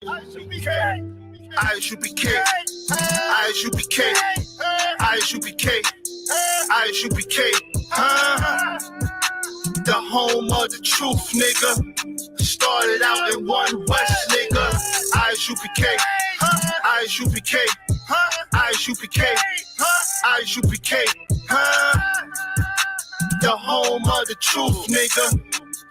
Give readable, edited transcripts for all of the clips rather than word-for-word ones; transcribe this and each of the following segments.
I.S.U.P.K, I.S.U.P.K, I.S.U.P.K, I.S.U.P.K, the home of the truth, nigga. Started out in one West, nigga. I.S.U.P.K, I.S.U.P.K, I.S.U.P.K, I.S.U.P.K, the home of the truth, nigga.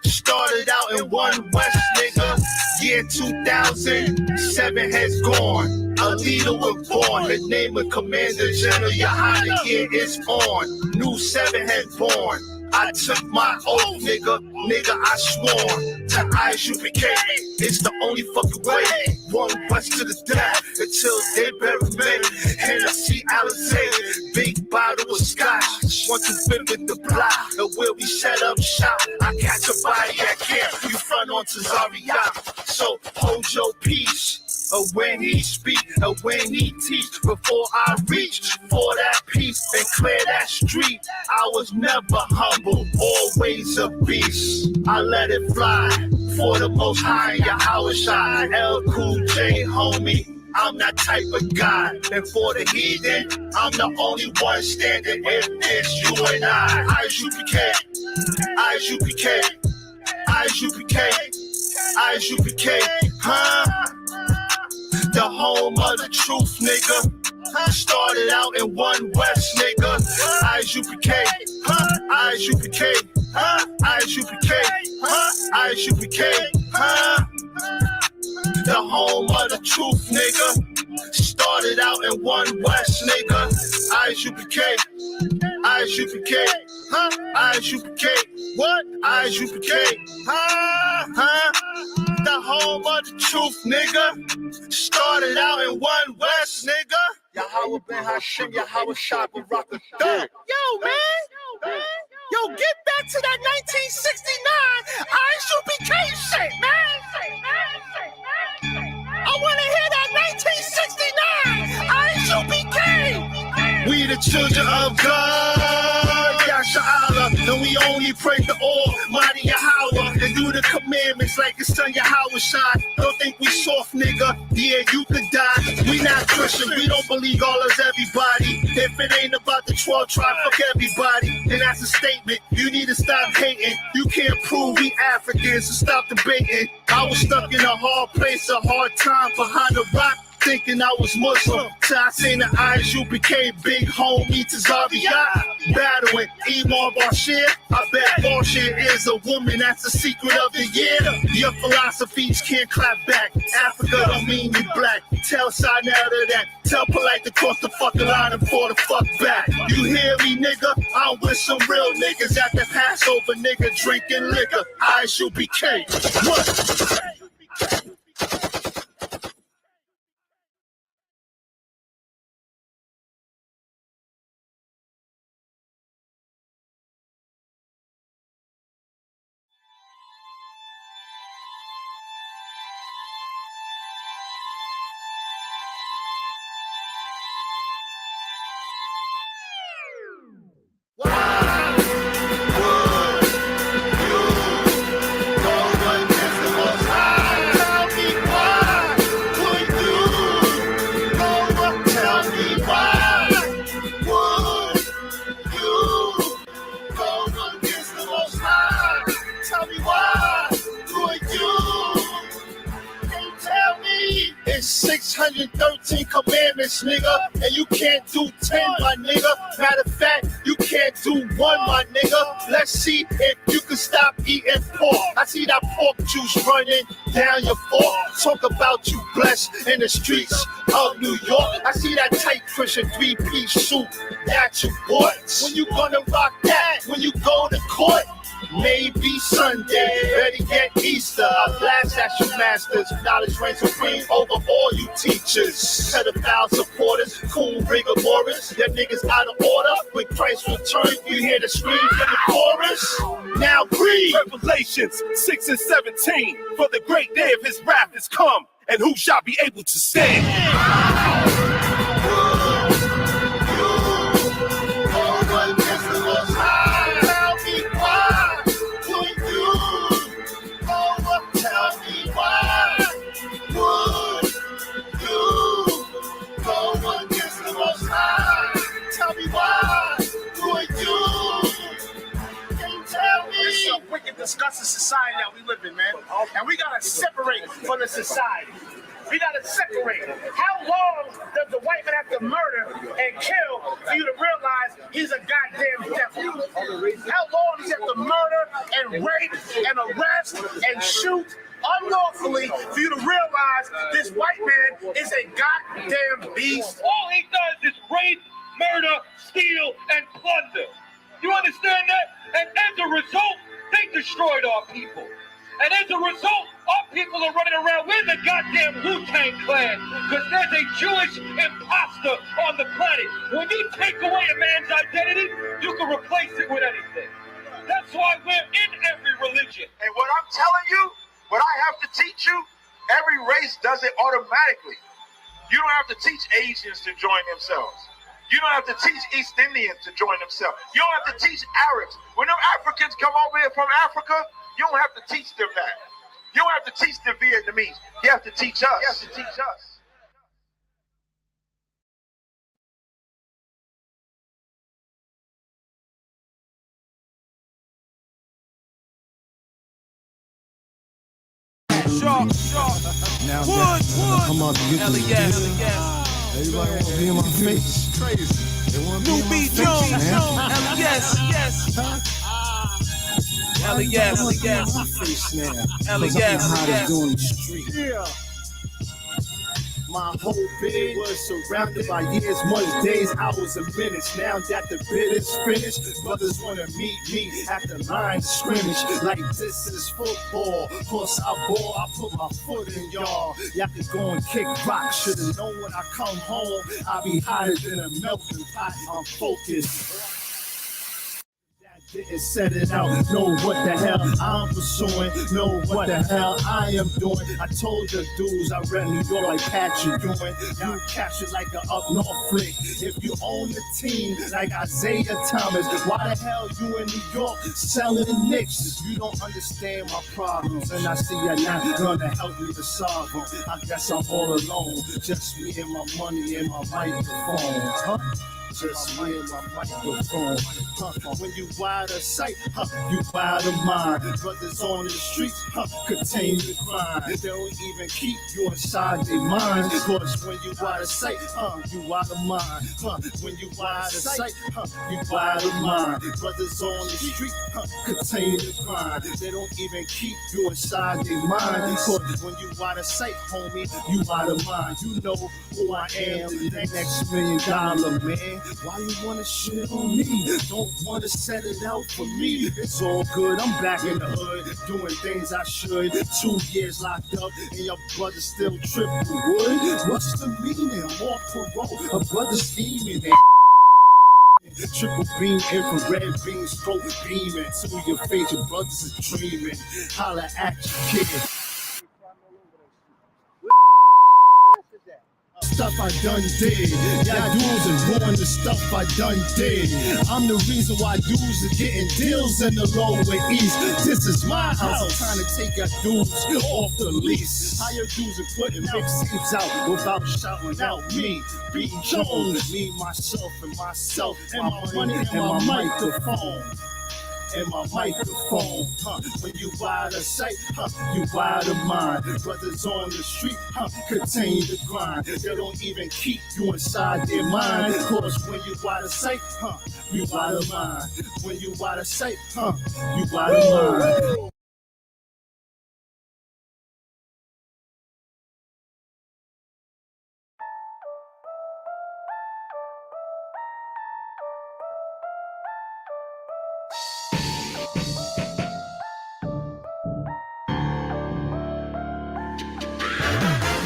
Started out in one West, nigga. Year 2007 has gone. A leader was born. The name of Commander General YAHANNA, year is on. New 7 has born. I took my oath, nigga. Nigga, I swore to I.S.U.P.K. It's the only fucking way. One West to the death until they bury me. Hennessy, Alizé, big bottle of scotch. Want to fit with the block, and where we set up shop. I catch a body at camp. You front on to Zaria. So hold your peace. When he speak, when he teach, before I reach for that peace and clear that street, I was never humble, always a beast. I let it fly for the most high, YAHANNA, L Cool J, homie. I'm that type of guy, and for the heathen, I'm the only one standing. If it's you and I.S.U.P.K, I.S.U.P.K, I.S.U.P.K, I.S.U.P.K, the home of the truth, nigga. Started out in one West, nigga. I.S.U.P.K, I.S.U.P.K, I.S.U.P.K, I.S.U.P.K, the home of the truth, nigga. Started out in one West, nigga. I.S.U.P.K, I.S.U.P.K, I.S.U.P.K, what? I.S.U.P.K, the home of the truth, nigga. Started out in one West, nigga. Yahweh Ben Hashem, Yahweh Shop and Rock the Third. Yo, man. Yo, get back to that 1969 I.S.U.P.K shit, man. I want to hear that 1969 I.S.U.P.K. We the children of God, Yashala, and we only pray to Almighty Yahweh and do the commandments like His Son Yahweh shot. Don't think we soft, nigga. Yeah, you could die. We not Christian. We don't believe all as everybody. If it ain't about the 12 tribe, fuck everybody. And that's a statement. You need to stop hating. You can't prove we Africans, so stop debating. I was stuck in a hard place, a hard time behind a rock, thinking I was Muslim. So I seen the I.S.U.P.K, big homie to Zaria, battling Imam Bashir. I bet Bashir is a woman, that's the secret of the year. Your philosophies can't clap back. Africa don't mean you black. Tell Sinetta that. Tell Polite to cross the fucking line and fall the fuck back. You hear me, nigga? I'm with some real niggas at the Passover, nigga, drinking liquor. I.S.U.P.K. What? It's 613 commandments, nigga, and you can't do 10, my nigga. Matter of fact, you can't do 1, my nigga. Let's see if you can stop eating pork. I see that pork juice running down your fork. Talk about you blessed in the streets of New York. I see that tight Christian 3-piece suit that you bought. When you gonna rock that? When you go to court? Maybe Sunday, better get Easter. I blast at you masters. Knowledge reigns supreme over all you teachers. Pedophile supporters, cool rigor morals. Your niggas out of order. When Christ returns, you hear the scream from the chorus. Now breathe. Revelations 6 and 17. For the great day of His wrath is come, and who shall be able to stand? Tell me why would society that we live in, man. And we gotta separate from the society. We gotta separate. How long does the white man have to murder and kill for you to realize he's a goddamn devil? How long does he have to murder and rape and arrest and shoot unlawfully for you to realize this white man is a goddamn beast? All he does is rape, murder, steal, and plunder. You understand that? And as a result, they destroyed our people. And as a result, our people are running around with the goddamn Wu-Tang Clan because there's a Jewish imposter on the planet. When you take away a man's identity, you can replace it with anything. That's why we're in every religion. And what I'm telling you, what I have to teach you, every race does it automatically. You don't have to teach Asians to join themselves. You don't have to teach East Indians to join themselves. You don't have to teach Arabs. When them Africans come over here from Africa, you don't have to teach them that. You don't have to teach the Vietnamese. You have to teach us. You have to teach us. Sharp. Now wood. Come on, L.E.S. Everybody want to be in my face. Crazy. They want to be in my face, man. L.E.S. Yeah. My whole bed was surrounded by years, months, days, hours, and minutes. Now that the bid is finished, brothers wanna meet me at the line of scrimmage. Like this is football. Plus I ball, I put my foot in y'all. Y'all can go and kick rock. Should've known when I come home, I'll be hotter than a melting pot. I'm focused. Didn't set it out, know what the hell I'm pursuing, know what the hell I am doing. I told the dudes I read New York like Patrick doing. You captured like an up north flick. If you own the team like Isaiah Thomas, why the hell you in New York selling Knicks? You don't understand my problems, and I see you're not gonna help me to solve them. I guess I'm all alone, just me and my money and my microphone, huh? Just me and my microphone. When you wide of sight, you wide of mind. Brothers on the streets, contain the crime. They don't even keep you inside their mind. Cause when you wide of sight, you wide of mind. When you wide of sight, you wide of mind. Brothers on the street, contain the crime. They don't even keep you inside their mind. Cause when you wide of sight, homie, you wide of mind. You know who I am, the next $1 million man. Why you wanna shit on me? Don't wanna set it out for me. It's all good, I'm back in the hood, doing things I should. 2 years locked up, and your brother still tripping wood. What's the meaning? More parole, a brother scheming. Triple beam, infrared beam, stroke beaming to your face. Your brothers is dreaming. Holla at you, kid. Stuff I done did. Y'all dudes are ruin the stuff I done did. I'm the reason why dudes are getting deals in the Lower East. This is my house. I'm trying to take your dudes off the lease. How your dudes are putting mixtapes out without shouting out me, B. Jones, me, myself, and my money, and my microphone. And my microphone, when you wide of sight, you wide of mind. Brothers on the street, contain the grind. They don't even keep you inside their mind. Cause when you wide of sight, you wide of mind. When you wide of sight, you wide of mind.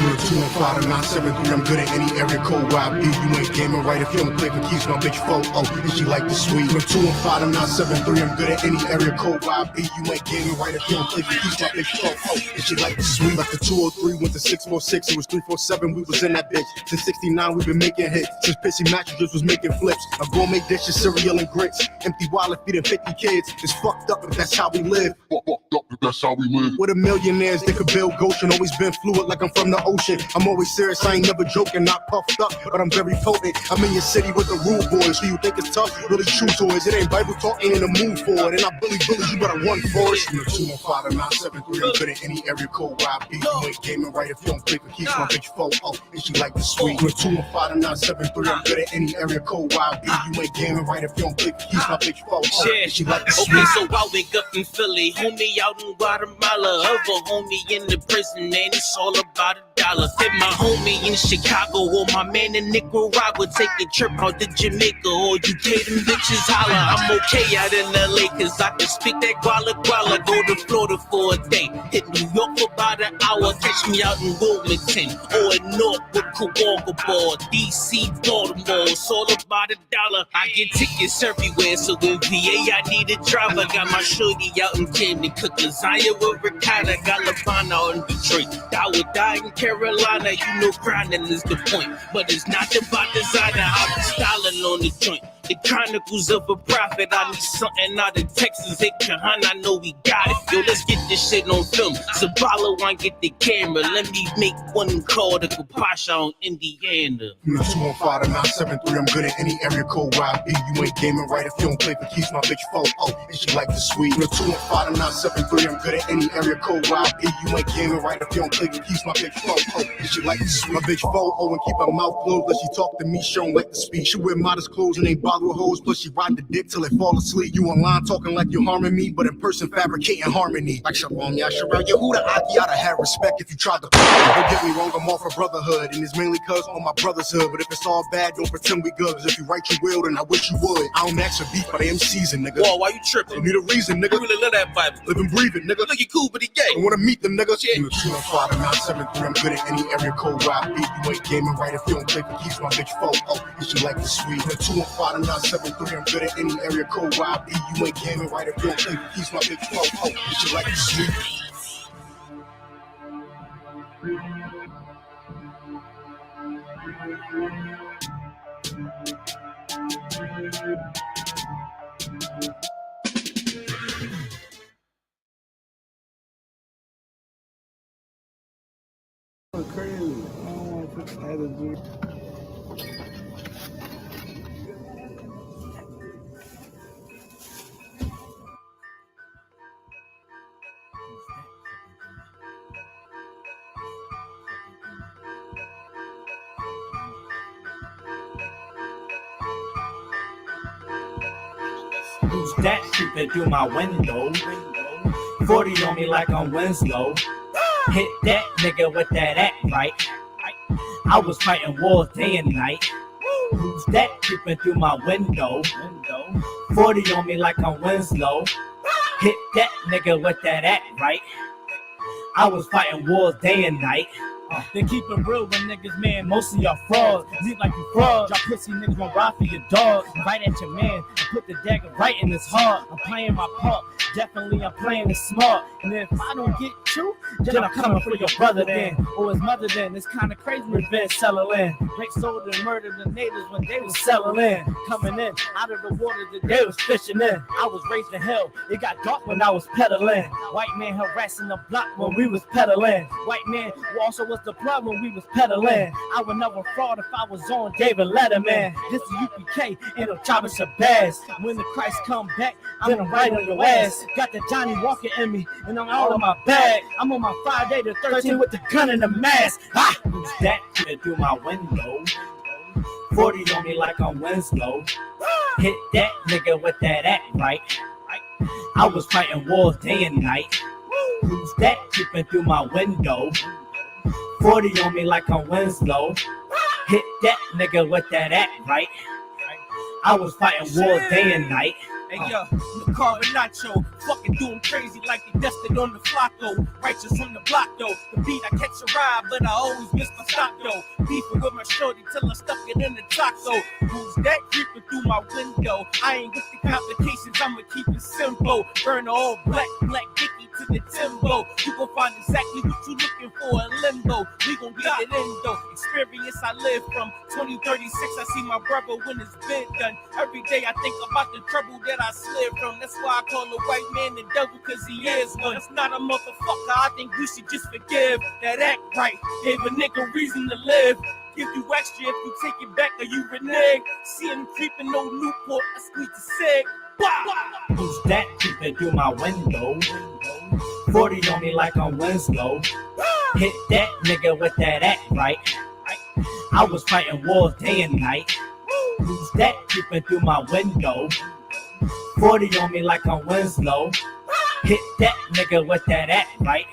You're 215-973, I'm good at any area code where I be. You ain't gaming right if you don't play for keys, my bitch foe. Oh, and she like the sweet. You're 215-973, I'm good at any area code where I be. You ain't gaming right if you don't play for keys, my bitch foe. Oh, and she like the sweet. Left the 203, went to 646, it was 347, we was in that bitch. Since 69, we been making hits. Since pissy mattresses was making flips. A gourmet dish of cereal and grits. Empty wallet feeding 50 kids. It's fucked up if that's how we live. Fucked up if that's how we live. With a millionaires, they could build Goshen. Always been fluid like I'm from the ocean. shit. I'm always serious, I ain't never joking, not puffed up, but I'm very potent. I'm in your city with the rude boys, so you think it's tough, really true toys. It ain't Bible talk, ain't in the mood for it, and I bully bullies, you better run for it. You know, 215 973, I'm good at any area code where I be. You ain't gaming right if you don't play for keeps. My bitch 4-0, and she like the sweet. You know, 215 973, I'm good at any area code where I be. You ain't gaming right if you don't play for keeps. My bitch 4-0, and she like the sweet. Okay, so I wake up in Philly, homie out in Guatemala, other homie in the prison, and it's all about $1. Hit my homie in Chicago, or my man in Nicaragua, take a trip out to Jamaica, or you pay them bitches holla. I'm okay out in LA, cause I can speak that guala guala. Go to Florida for a day, hit New York for about an hour, catch me out in Wilmington, or in Northwood, Kawakaball, DC, Baltimore, it's all about $1. I get tickets everywhere, so in VA I need a driver. Got my shorty out in Camden, cook lasagna with ricotta. Got LaVonna out in Detroit, THAWADAH in Carolina. You know grinding is the point, but it's not about designer. I'll be styling on the joint. The Chronicles of a Prophet. I need something out of Texas. Hey, YAHANNA, I know we got it. Yo, let's get this shit on film. Zabala won't get the camera. Let me make one call to Kapasha on Indiana. You know, 215 973, I'm good at any area code where I be. You ain't gaming right if you don't play for keeps. My bitch 4-0, and she like the sweet. You know, 215 973, I'm good at any area code where I be. You ain't gaming right if you don't play for keeps. My bitch 4-0, and she like the sweet. My bitch 4-0 and keep her mouth closed. Let she talk to me, she don't like to speak. She wear modest clothes and ain't bother with hoes, plus she ride the dick till it fall asleep. You online talking like you're harming me, but in person fabricating harmony. Like Shalom, Yasharal, Yehuda, Aki, I'd have respect if you tried to don't get me wrong, I'm all for brotherhood, and it's mainly cause on my brother's hood. But if it's all bad, don't pretend we good, cause if you write your will, then I wish you would. I don't ask for beef, but I am seasoned, nigga. Whoa, why you tripping? Don't need a reason, nigga. You really love that Bible. Live and breathe it, nigga. Look, you cool, but he gay. I wanna meet them, nigga. Yeah. 215 973, I'm good at any area code where I be. You ain't gaming right if you don't play for keeps. My bitch 4-0, and she like the sweet. 215 973, I'm good at any area code where I be. You ain't gaming right if you don't play for keeps. My bitch 4-0, and she like the sweet. Crazy. I don't want to put the attitude. Who's that creeping through my window? 40 on me like I'm Winslow. Hit that nigga with that act right. I was fighting wars day and night. Who's that creeping through my window? 40 on me like I'm Winslow. Hit that nigga with that act right. I was fighting wars day and night. They keep it real when niggas, man, most of y'all frauds. Look like you frauds. Y'all pussy niggas gon' ride for your dog. Right at your man and put the dagger right in his heart. I'm playing my part. Definitely I'm playing it smart. And if I don't get you, then I'm coming for your brother then. Or his mother then. It's kinda crazy revenge selling in. They sold and murdered the natives when they was selling in. Coming in out of the water that they was fishing in. I was raised in hell. It got dark when I was peddling. White man harassing the block when we was peddling. White man who also was the blood when we was peddling. I would never fraud if I was on David Letterman. This is UPK and I'm chopping Shabazz. When the Christ come back, then I'm right on your ass. Got the Johnny Walker in me and I'm all in my bag. I'm on my Friday the 13th with the gun and the mask. Ah, who's that kid through my window? 40 on me like I'm Winslow. Hit that nigga with that act right. I was fighting wars day and night. Who's that creeping through my window? 40 on me like I'm Winslow. Hit that nigga with that act right. I was fighting war day and night. Hey yo, the car and Nacho, fucking doing crazy like they destined on the Flocko. Righteous on the block though, the beat I catch a ride, but I always miss my stock though. Beefing with my shorty till I stuck it in the taco. Who's that creeping through my window? I ain't with the complications, I'ma keep it simple. Burn all black, black Dickie to the Timbo. You gon' find exactly what you looking for in limbo. low. We gon' get it in though. Experience I live from 2036. I see my brother when it's been done. Every day I think about the trouble that I slid from. That's why I call the white man the devil, cause he is one. It's not a motherfucker. I think we should just forgive. That act right gave a nigga reason to live. Give you extra if you take it back or you renege. See him creeping no Newport, I squeeze the cig. Who's that creeping through my window? 40 on me like on Winslow. Hit that nigga with that act right. I was fighting wars day and night. Who's that creeping through my window? 40 on me like on Winslow. Hit that nigga with that act right.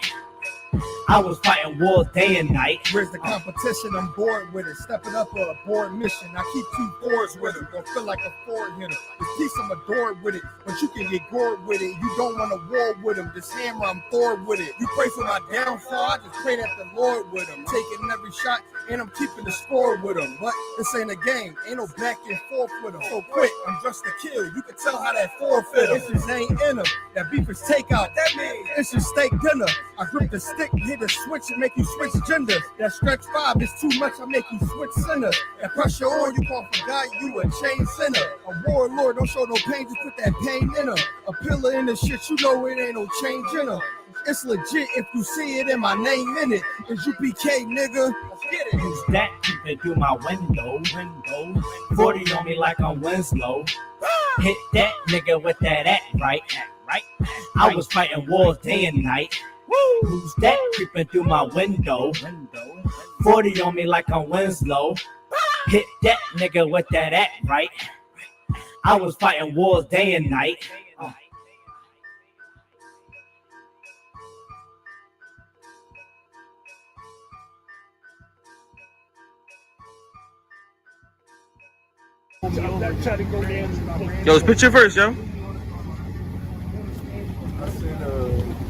I was fighting wars day and night. Where's the competition? I'm bored with it. Stepping up on a board mission. I keep 2 fours with it. Don't feel like a forward hitter. This piece I'm adored with it, but you can get gored with it. You don't want to war with him. This hammer, I'm Thor with it. You pray for my downfall, I just pray that the Lord with him. Taking every shot and I'm keeping the score with him. But this ain't a game. Ain't no back and forth with him. So quick, I'm just a kill. You can tell how that forfeit him. If his ain't in him, that beef is takeout. That means it's your steak dinner. I grip the stick, hit the switch and make you switch gender. That stretch 5 is too much, I make you switch center. That pressure on you, call for God, you a chain center. A warlord, don't show no pain, just put that pain in her. A pillar in the shit, you know it ain't no change in her. It's legit if you see it and my name in it. It's UPK, nigga. Let's get it. Who's that creeping through my window? 40 on me like on Winslow. Hit that nigga with that act right. I was fighting wars day and night. Who's that creeping through my window? 40 on me like on Winslow. Hit that nigga with that act right. I was fighting wars day and night. Yo, it's picture first, yo.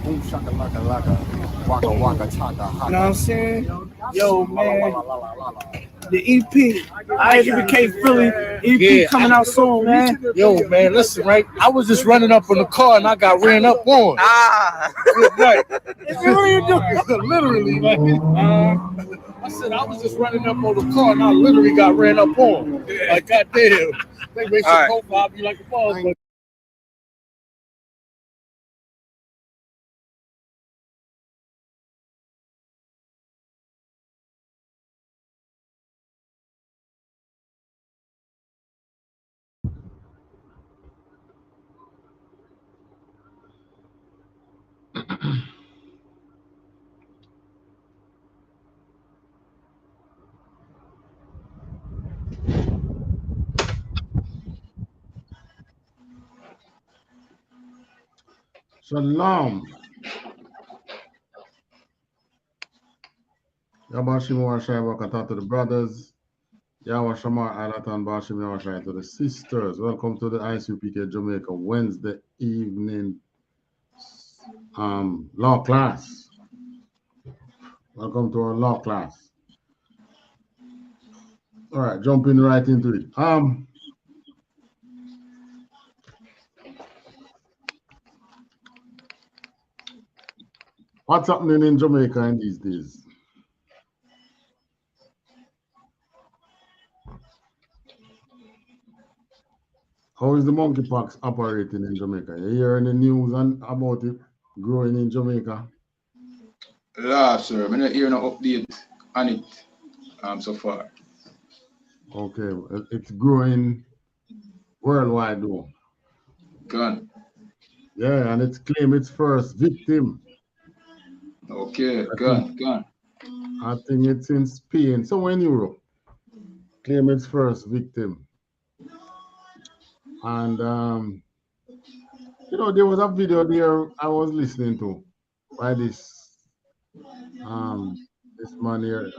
Boom shaka laka laka, waka waka chaka haka. You know what I'm saying? Yo, man. The EP, I.S.U.P.K. Philly, EP coming out soon, man. Yo, man, listen, right? I was just running up on the car and I got ran up on. Right. Literally, like, I said I was just running up on the car and I literally got ran up on. Like, goddamn. They make some profile be like a boss, but Shalom. Yabashim Washai, welcome to the brothers. Yawashamar Alatan Bashim Yawashai to the sisters. Welcome to the I.S.U.P.K. Jamaica Wednesday evening law class. Welcome to our law class. All right, jumping right into it. What's happening in Jamaica in these days? How is the monkeypox operating in Jamaica? You hear any news about it growing in Jamaica? Yeah, sir. I'm not hearing no update on it so far. Okay, it's growing worldwide though. Gone. Yeah, and it's claimed its first victim. Okay, gone. I think it's in Spain, somewhere in Europe. Claim its first victim. And you know, there was a video there I was listening to by this man here.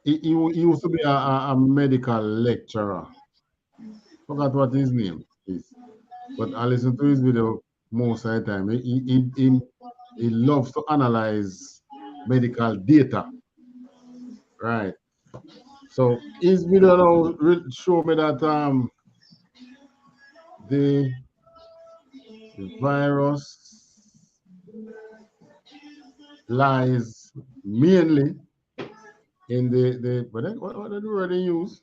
He used to be a medical lecturer. Forgot what his name is, but I listen to his video most of the time. He loves to analyze medical data, right? So his video now show me that the virus lies mainly in the what are the word they use?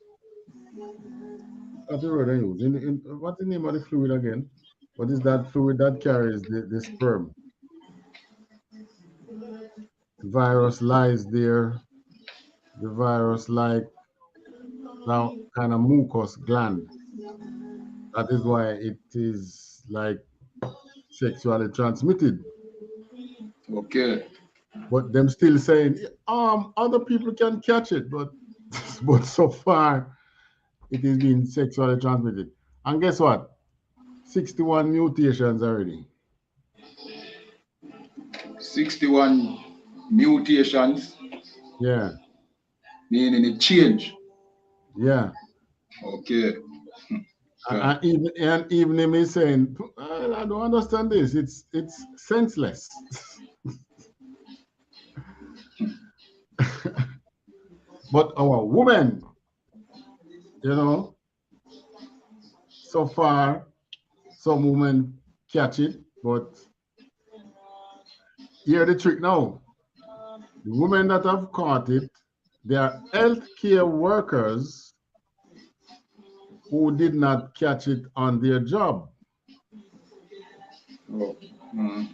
What the word they use? What's the name of the fluid again? What is that fluid that carries the sperm? The virus lies there. The virus like that kind of mucus gland. That is why it is like sexually transmitted. Okay. But them still saying other people can catch it, but but so far it is being sexually transmitted. And guess what? 61 mutations already. 61 mutations. Yeah. Meaning it change. Yeah. Okay. And even him is saying, I don't understand this. It's senseless. But our women, you know, so far some women catch it, but hear the trick now. The women that have caught it, they are healthcare workers who did not catch it on their job. Oh. Mm.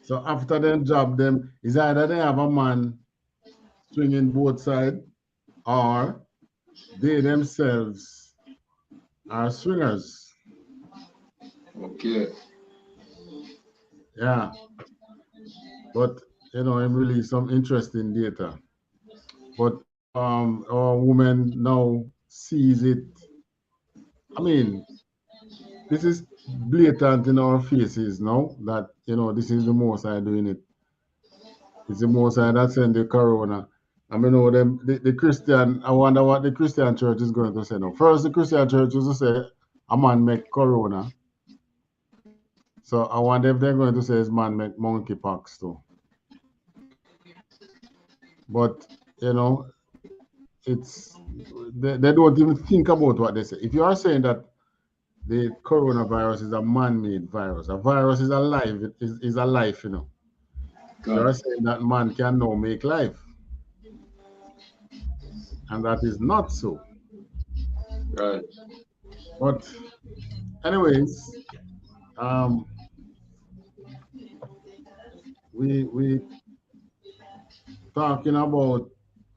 So after their job, them is either they have a man swinging both sides, or they themselves are swingers. Okay. Yeah. But you know, I'm really some interesting data. But our woman now sees it. I mean, this is blatant in our faces now that you know this is the Most High doing it. It's the Most High that sent the corona. I mean, know them the Christian. I wonder what the Christian church is going to say now. First, the Christian church was to say a man make corona. So I wonder if they're going to say his man make monkeypox too. But you know, it's they don't even think about what they say. If you are saying that the coronavirus is a man-made virus, a virus is alive, it is a life, you know. You are saying that man can now make life, and that is not so. Right. But anyways, we talking about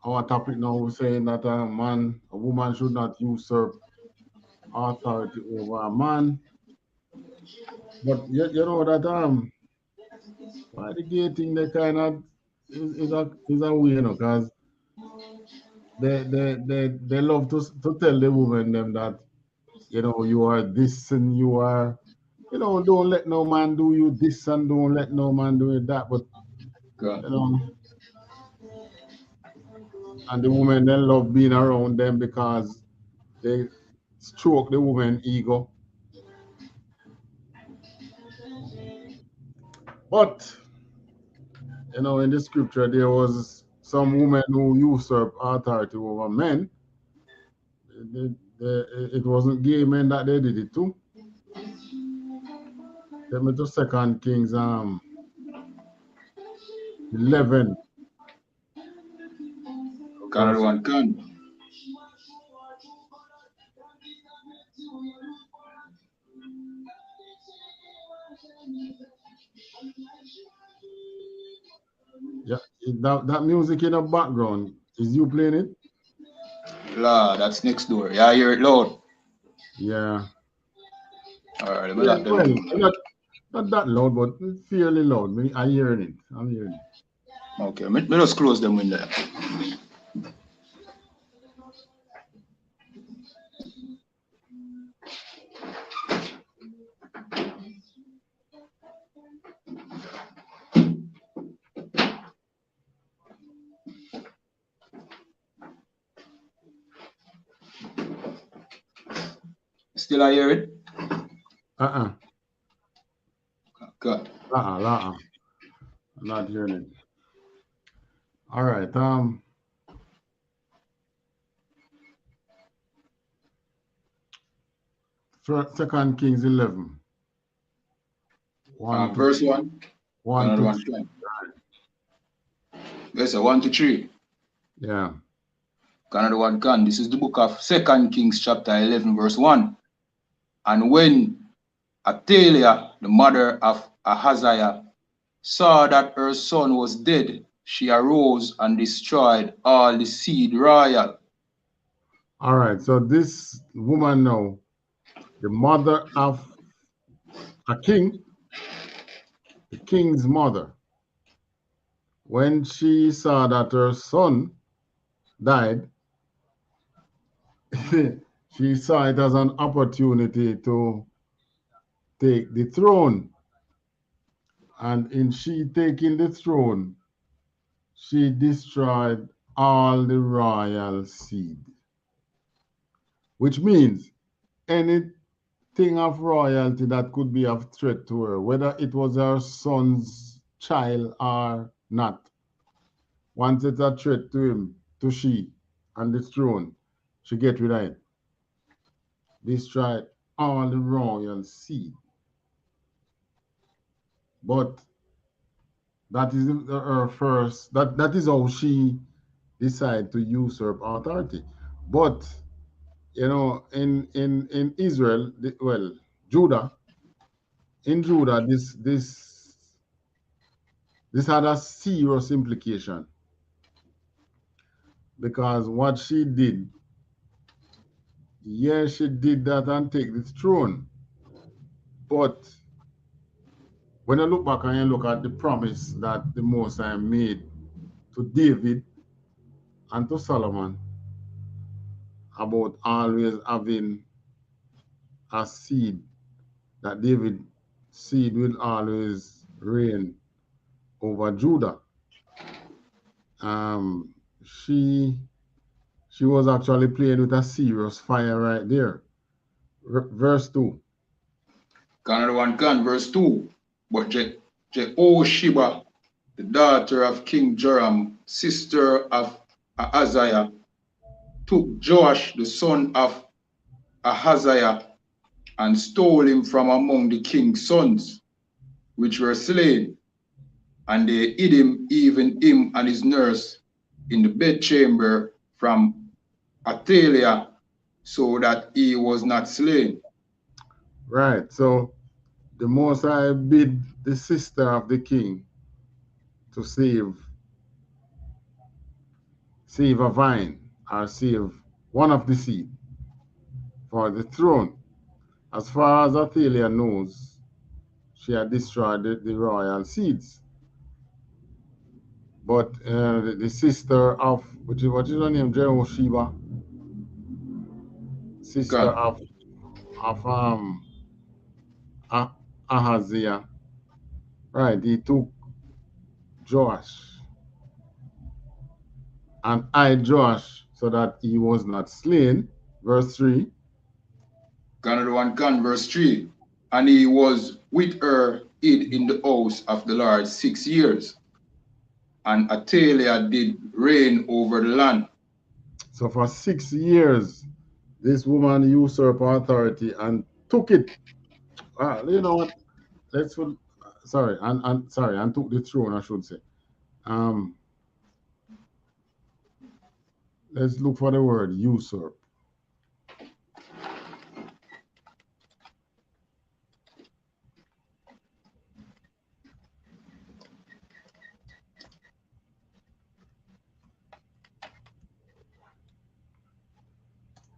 our topic now, saying that a woman should not usurp authority over a man. But you know that why the gay thing they kind of is a way, you know, because they love to tell the woman them that you know you are this and you are, you know, don't let no man do you this and don't let no man do you that. But you know, and the women then love being around them because they stroke the woman ego. But you know, in the scripture there was some women who usurp authority over men. It wasn't gay men that they did it to. Let me to 2 Kings 11. Another one can. Yeah, that music in the background, is you playing it? La, that's next door. Yeah, I hear it loud. Yeah. Alright, Yeah, well, not that loud, but fairly loud. I'm hearing it. I'm hearing it. Okay, me just close them window. Still I hear it? Good. I'm not hearing it. All right. 2 Kings 11. Verse 1. 1 Another to one 3. Yes, 1 to 3. Yeah. Another one can. This is the book of 2 Kings chapter 11 verse 1. And when Athaliah, the mother of Ahaziah, saw that her son was dead, she arose and destroyed all the seed royal. All right. So this woman now, the mother of a king, the king's mother, when she saw that her son died, she saw it as an opportunity to take the throne. And in she taking the throne, she destroyed all the royal seed. Which means anything of royalty that could be of threat to her, whether it was her son's child or not, once it's a threat to him, to she, and the throne, she get rid of it. Destroy all the royal seed. But that is her first, that is how she decided to usurp authority. But you know, in Israel, well, Judah, in Judah, this had a serious implication, because what she did, yes, she did that and take the throne. But when I look back and you look at the promise that the Most High made to David and to Solomon about always having a seed, that David seed will always reign over Judah. She was actually playing with a serious fire right there. Verse 2. Another one can, verse 2. But Jehosheba, the daughter of King Joram, sister of Ahaziah, took Joash, the son of Ahaziah, and stole him from among the king's sons, which were slain. And they hid him, even him and his nurse, in the bedchamber from Athaliah, so that he was not slain. Right. So the Most High bid the sister of the king to save a vine, or save one of the seed for the throne. As far as Athaliah knows, she had destroyed the royal seeds. But the sister of, what is her name? Jehosheba, sister of Ahaziah. Right, he took Joash and hid Joash so that he was not slain. Verse 3. Another one can, verse 3. And he was with her hid in the house of the Lord 6 years. And Athaliah did reign over the land. So for 6 years, this woman usurped authority and took it. You know what? And took the throne, I should say. Let's look for the word usurp.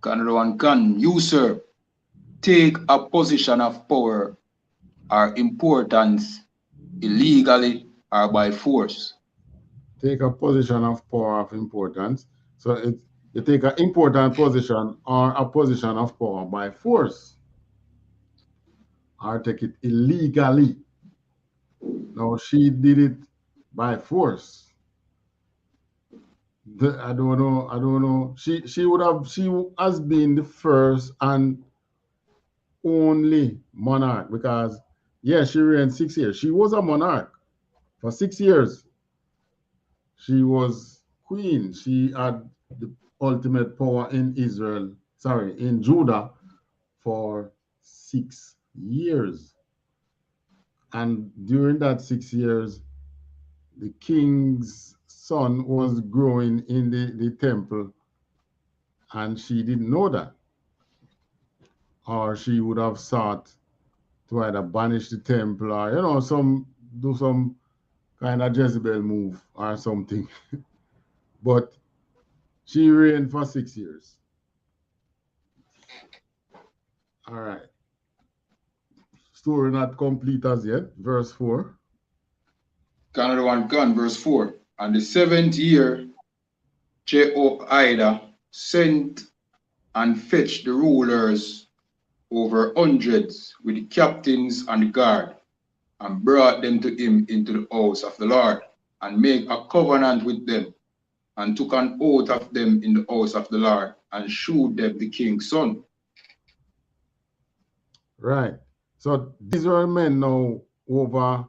Another one can, usurp, take a position of power or importance illegally or by force. Take a position of power of importance. So you take an important position or a position of power by force, or take it illegally. Now she did it by force. I don't know. She has been the first and only monarch, because she reigned 6 years. She was a monarch for 6 years. She was queen. She had the ultimate power in in Judah for 6 years. And during that 6 years, the king's son was growing in the temple and she didn't know that. Or she would have sought to either banish the temple or, you know, do some kind of Jezebel move or something. But she reigned for 6 years. All right. Story not complete as yet. Verse 4. Canada 1 gun, verse 4. And the 7th year, Jehoiada sent and fetched the rulers over hundreds with the captains and the guard, and brought them to him into the house of the Lord, and made a covenant with them, and took an oath of them in the house of the Lord, and shewed them the king's son. Right. So these were men now over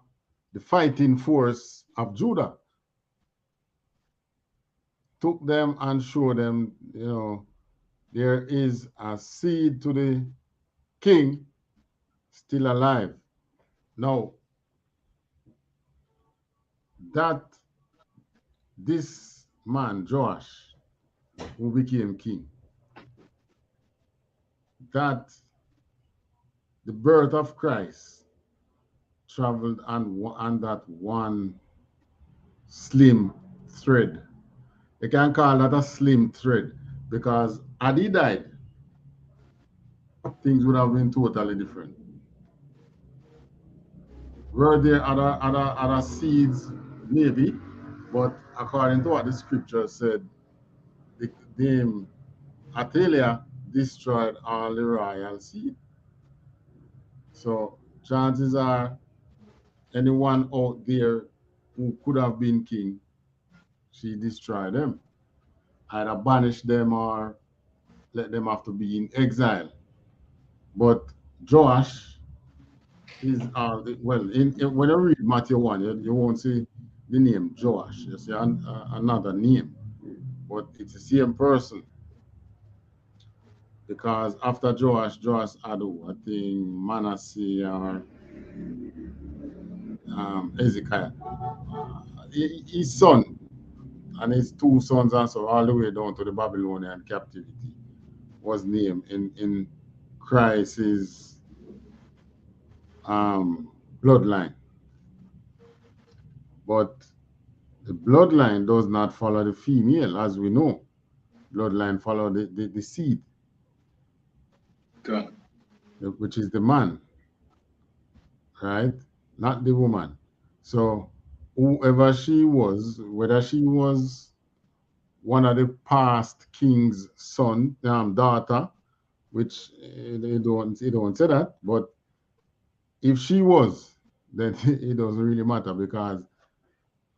the fighting force of Judah. Took them and showed them, you know, there is a seed to the king still alive. Now, that this man, Joash, who became king, that the birth of Christ traveled on that one slim thread. You can call that a slim thread because had he died, things would have been totally different. Were there other seeds? Maybe, but according to what the scripture said, the name Athaliah destroyed all the royal seed. So chances are anyone out there who could have been king, she destroyed them. Either banish them or let them have to be in exile. But Joash is, well, when you read Matthew 1, you won't see the name Joash. You see another name, but it's the same person. Because after Joash had, I think, Manasseh or Hezekiah. His son and his two sons also, all the way down to the Babylonian captivity, was named in Christ's bloodline. But the bloodline does not follow the female, as we know. Bloodline follow the seed, Okay. which is the man, right? Not the woman. So whoever she was, whether she was one of the past king's son, daughter, which they don't say that, but if she was, then it doesn't really matter, because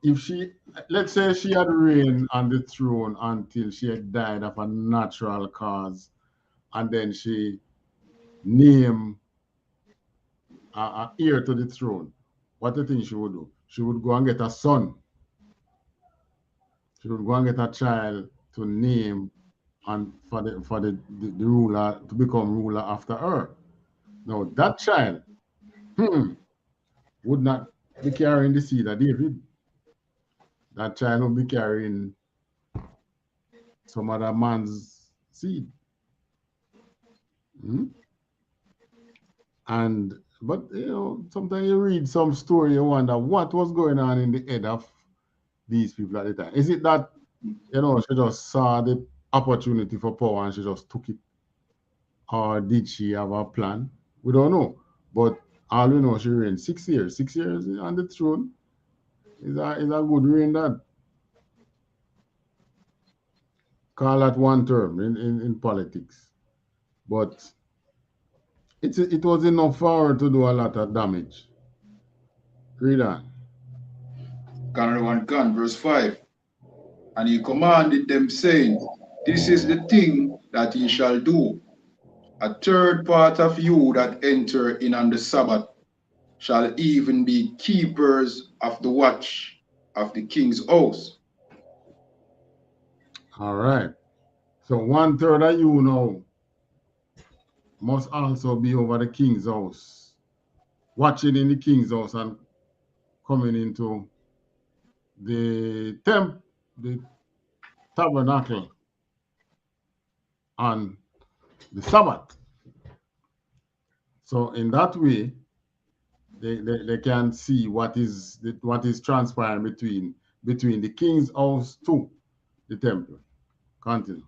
if she, let's say she had reigned on the throne until she had died of a natural cause, and then she named an heir to the throne, what do you think she would do? She would go and get a son. She would go and get a child to name and for the ruler to become ruler after her. Now that child would not be carrying the seed of David. That child will be carrying some other man's seed. But you know, sometimes you read some story, you wonder what was going on in the head of these people at the time. Is it that, you know, she just saw the opportunity for power and she just took it? Or did she have a plan? We don't know. But all we know, she reigned 6 years. 6 years on the throne is a good reign. That call that one term in politics. But it was enough for her to do a lot of damage. Read on. Canada 1 gun, verse 5. And he commanded them, saying, This is the thing that ye shall do. A third part of you that enter in on the Sabbath shall even be keepers of the watch of the king's house. All right. So 1/3 of you now must also be over the king's house, watching in the king's house and coming into the the tabernacle on the Sabbath. So in that way, they can see what is transpiring between the king's house to the temple. Continue.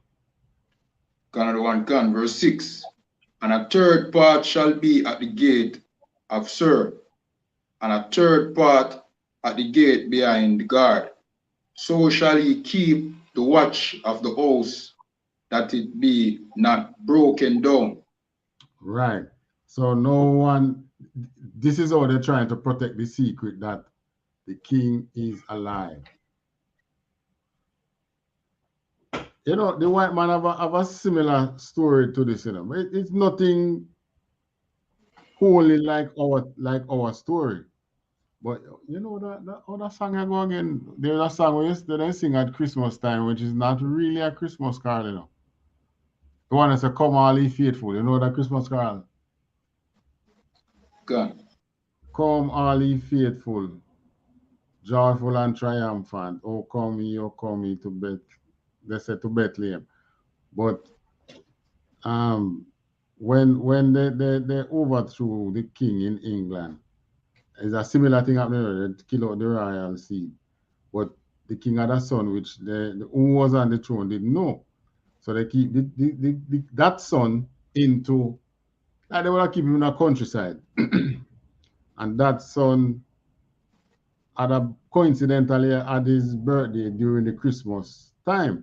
Canada 1 Gun, verse 6. And a third part shall be at the gate of Sir, and a third part at the gate behind the guard. So shall he keep the watch of the house, that it be not broken down. Right. So no one, this is how they're trying to protect the secret that the king is alive. You know, the white man have a similar story to this, you know. It's nothing wholly like our story. But you know that other song I go again. There's a song we used to sing at Christmas time, which is not really a Christmas carol, you know. The one that says, "Come all ye faithful." You know that Christmas carol? Gun. Come all ye faithful, joyful and triumphant. Oh come ye to Beth. They said to Bethlehem. But when they overthrew the king in England, it's a similar thing happening. They kill out the royal seed. But the king had a son which who was on the throne didn't know. So they keep that son into, like they want to keep him in the countryside. And that son coincidentally had his birthday during the Christmas time.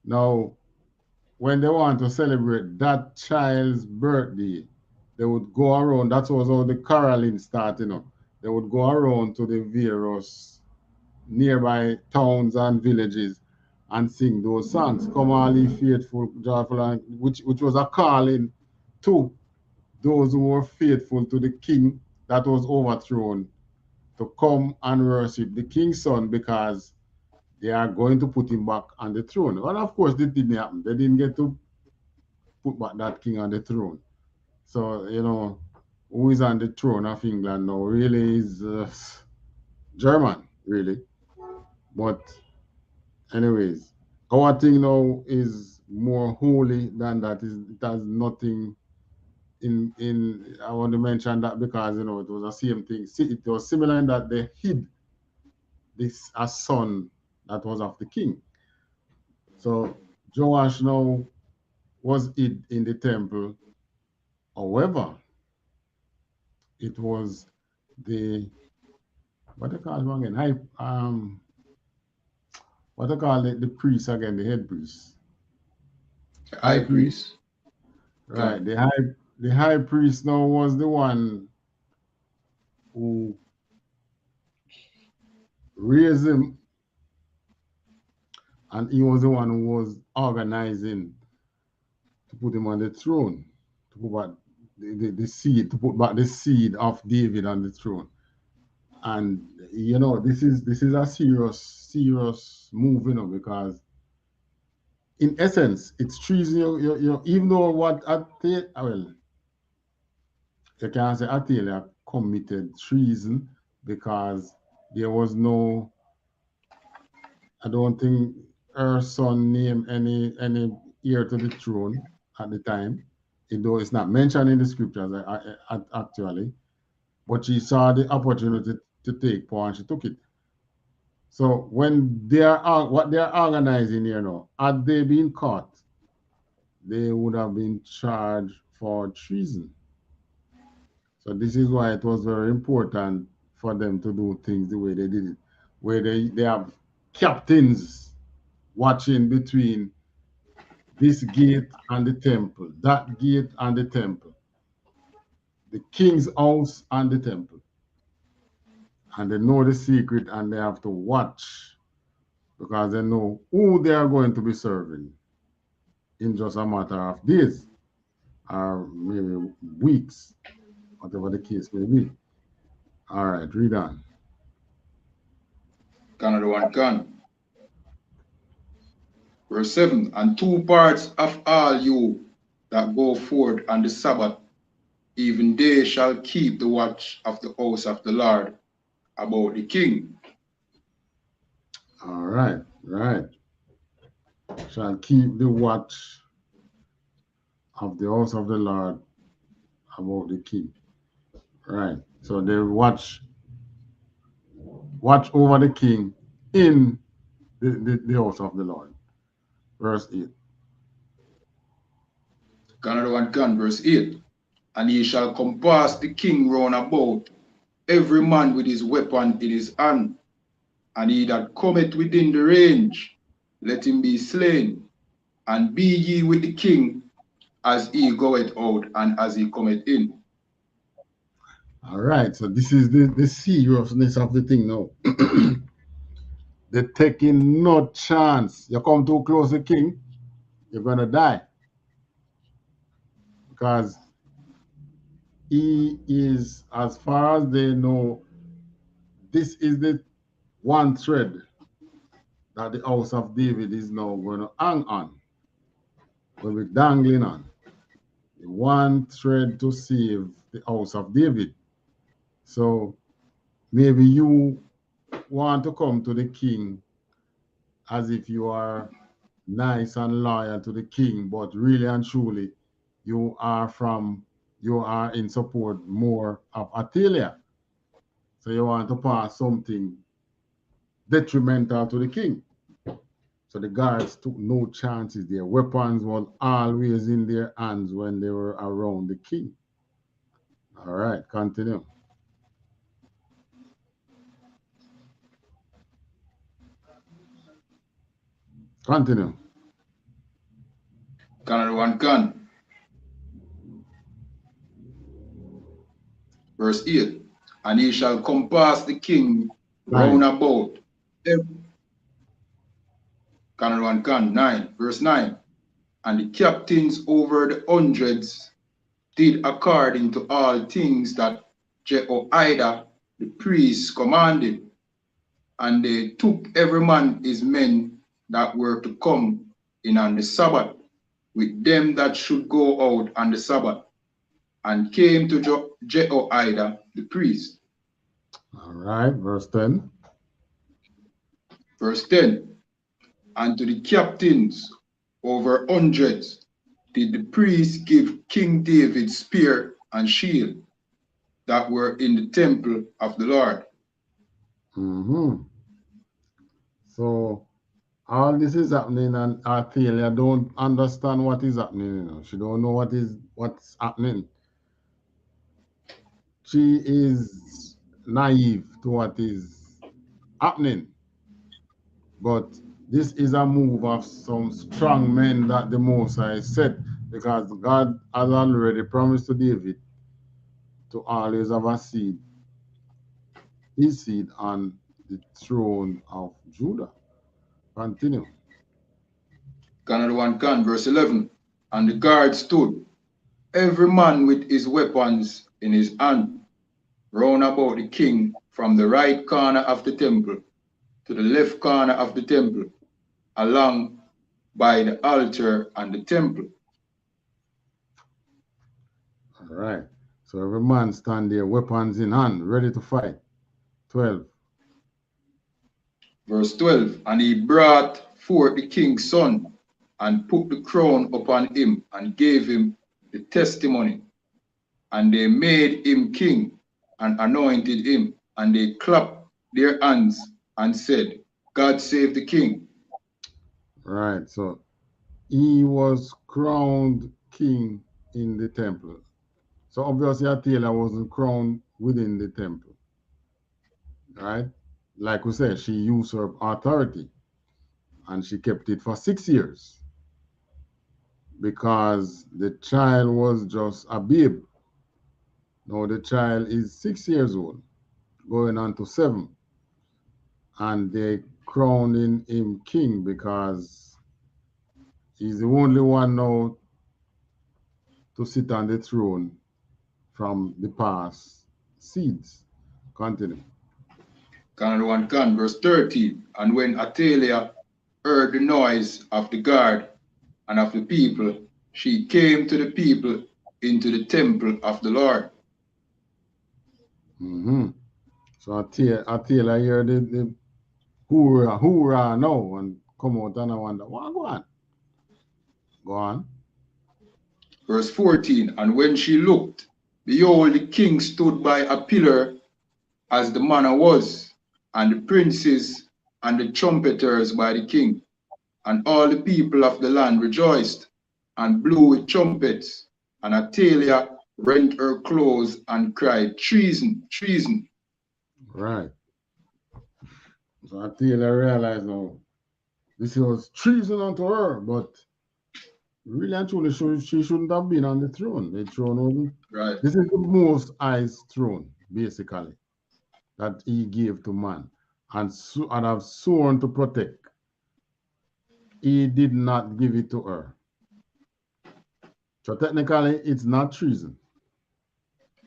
Now, when they want to celebrate that child's birthday, they would go around. That was how the caroling started, you know. They would go around to the various nearby towns and villages and sing those songs. Come all ye faithful, joyful, and which was a calling to those who were faithful to the king that was overthrown to come and worship the king's son, because they are going to put him back on the throne. And of course, it didn't happen. They didn't get to put back that king on the throne. So, you know, who is on the throne of England now really is German, really. But anyways, our thing now is more holy than that. It has nothing in I want to mention that because, you know, it was the same thing. See, it was similar in that they hid this a son that was of the king. So Joash now was hid in the temple. However, it was what they call him again? What they call the priest again, the head priest. High priest. Right. The high priest now was the one who raised him, and he was the one who was organizing to put him on the throne, to put back the seed, to put back the seed of David on the throne. And you know, this is a serious move, you know, because in essence, it's treason. You even though what well, you can't say Attila committed treason because there was no, I don't think her son named any heir to the throne at the time, though it's not mentioned in the scriptures actually. But she saw the opportunity to take power and she took it. So when what they are organizing here now, had they been caught, they would have been charged for treason. So this is why it was very important for them to do things the way they did it, where they have captains watching between this gate and the temple, that gate and the temple, the king's house and the temple. And they know the secret and they have to watch because they know who they are going to be serving in just a matter of days or maybe weeks, whatever the case may be. All right, read on. Canada 1 Gun. Verse 7. And 2 parts of all you that go forth on the Sabbath, even they shall keep the watch of the house of the Lord about the king. All right. Right. Shall keep the watch of the house of the Lord about the king. Right. So they watch over the king in the house of the Lord. Verse 8. Another one can, verse 8. And he shall compass the king round about, every man with his weapon in his hand. And he that cometh within the range, let him be slain. And be ye with the king as he goeth out and as he cometh in. All right. So this is the seriousness of the thing now. They're taking no chance. You come too close to the king, you're going to die. Because he is, as far as they know, this is the one thread that the house of David is now going to hang on. Will be dangling on. The one thread to save the house of David. So maybe you want to come to the king as if you are nice and loyal to the king, but really and truly, you are in support more of Athaliah. So you want to pass something detrimental to the king. So the guards took no chances. Their weapons were always in their hands when they were around the king. All right, continue. Continue. Another one can. Verse 8. And he shall compass the king round about. Another one can. 9. Verse 9. And the captains over the hundreds did according to all things that Jehoiada the priest commanded. And they took every man his men that were to come in on the Sabbath, with them that should go out on the Sabbath, and came to Jehoiada the priest. All right, verse 10. Verse 10. And to the captains over hundreds did the priest give King David's spear and shield that were in the temple of the Lord. So all this is happening, and Athaliah don't understand what is happening. You know, she don't know what's happening. She is naive to what is happening. But this is a move of some strong men that the Most High set, because God has already promised to David to always have a seed, his seed on the throne of Judah. Continue. Another one can, verse 11. And the guard stood, every man with his weapons in his hand, round about the king from the right corner of the temple to the left corner of the temple, along by the altar and the temple. All right. So every man stand there, weapons in hand, ready to fight. 12. Verse 12. And he brought forth the king's son, and put the crown upon him, and gave him the testimony. And they made him king, and anointed him, and they clapped their hands, and said, God save the king. Right. So he was crowned king in the temple. So obviously Athaliah wasn't crowned within the temple. Right? Like we said, she usurped authority, and she kept it for 6 years because the child was just a babe. Now the child is 6 years old, going on to 7. And they crowning him king because he's the only one now to sit on the throne from the past seeds. Continue. Another one can, verse 13. And when Athaliah heard the noise of the guard and of the people, she came to the people into the temple of the Lord. So Athaliah heard hoorah now, and come out and I wonder, what go on? Go on. Verse 14, and when she looked, behold, the king stood by a pillar as the manner was, and the princes and the trumpeters by the king. And all the people of the land rejoiced and blew with trumpets. And Athaliah rent her clothes and cried, treason, treason. Right. So Athaliah realized now this was treason unto her, but really and truly she shouldn't have been on the throne. The throne wasn't. Right. This is the most highest throne, basically, that he gave to man and have sworn to protect. He did not give it to her. So technically, it's not treason.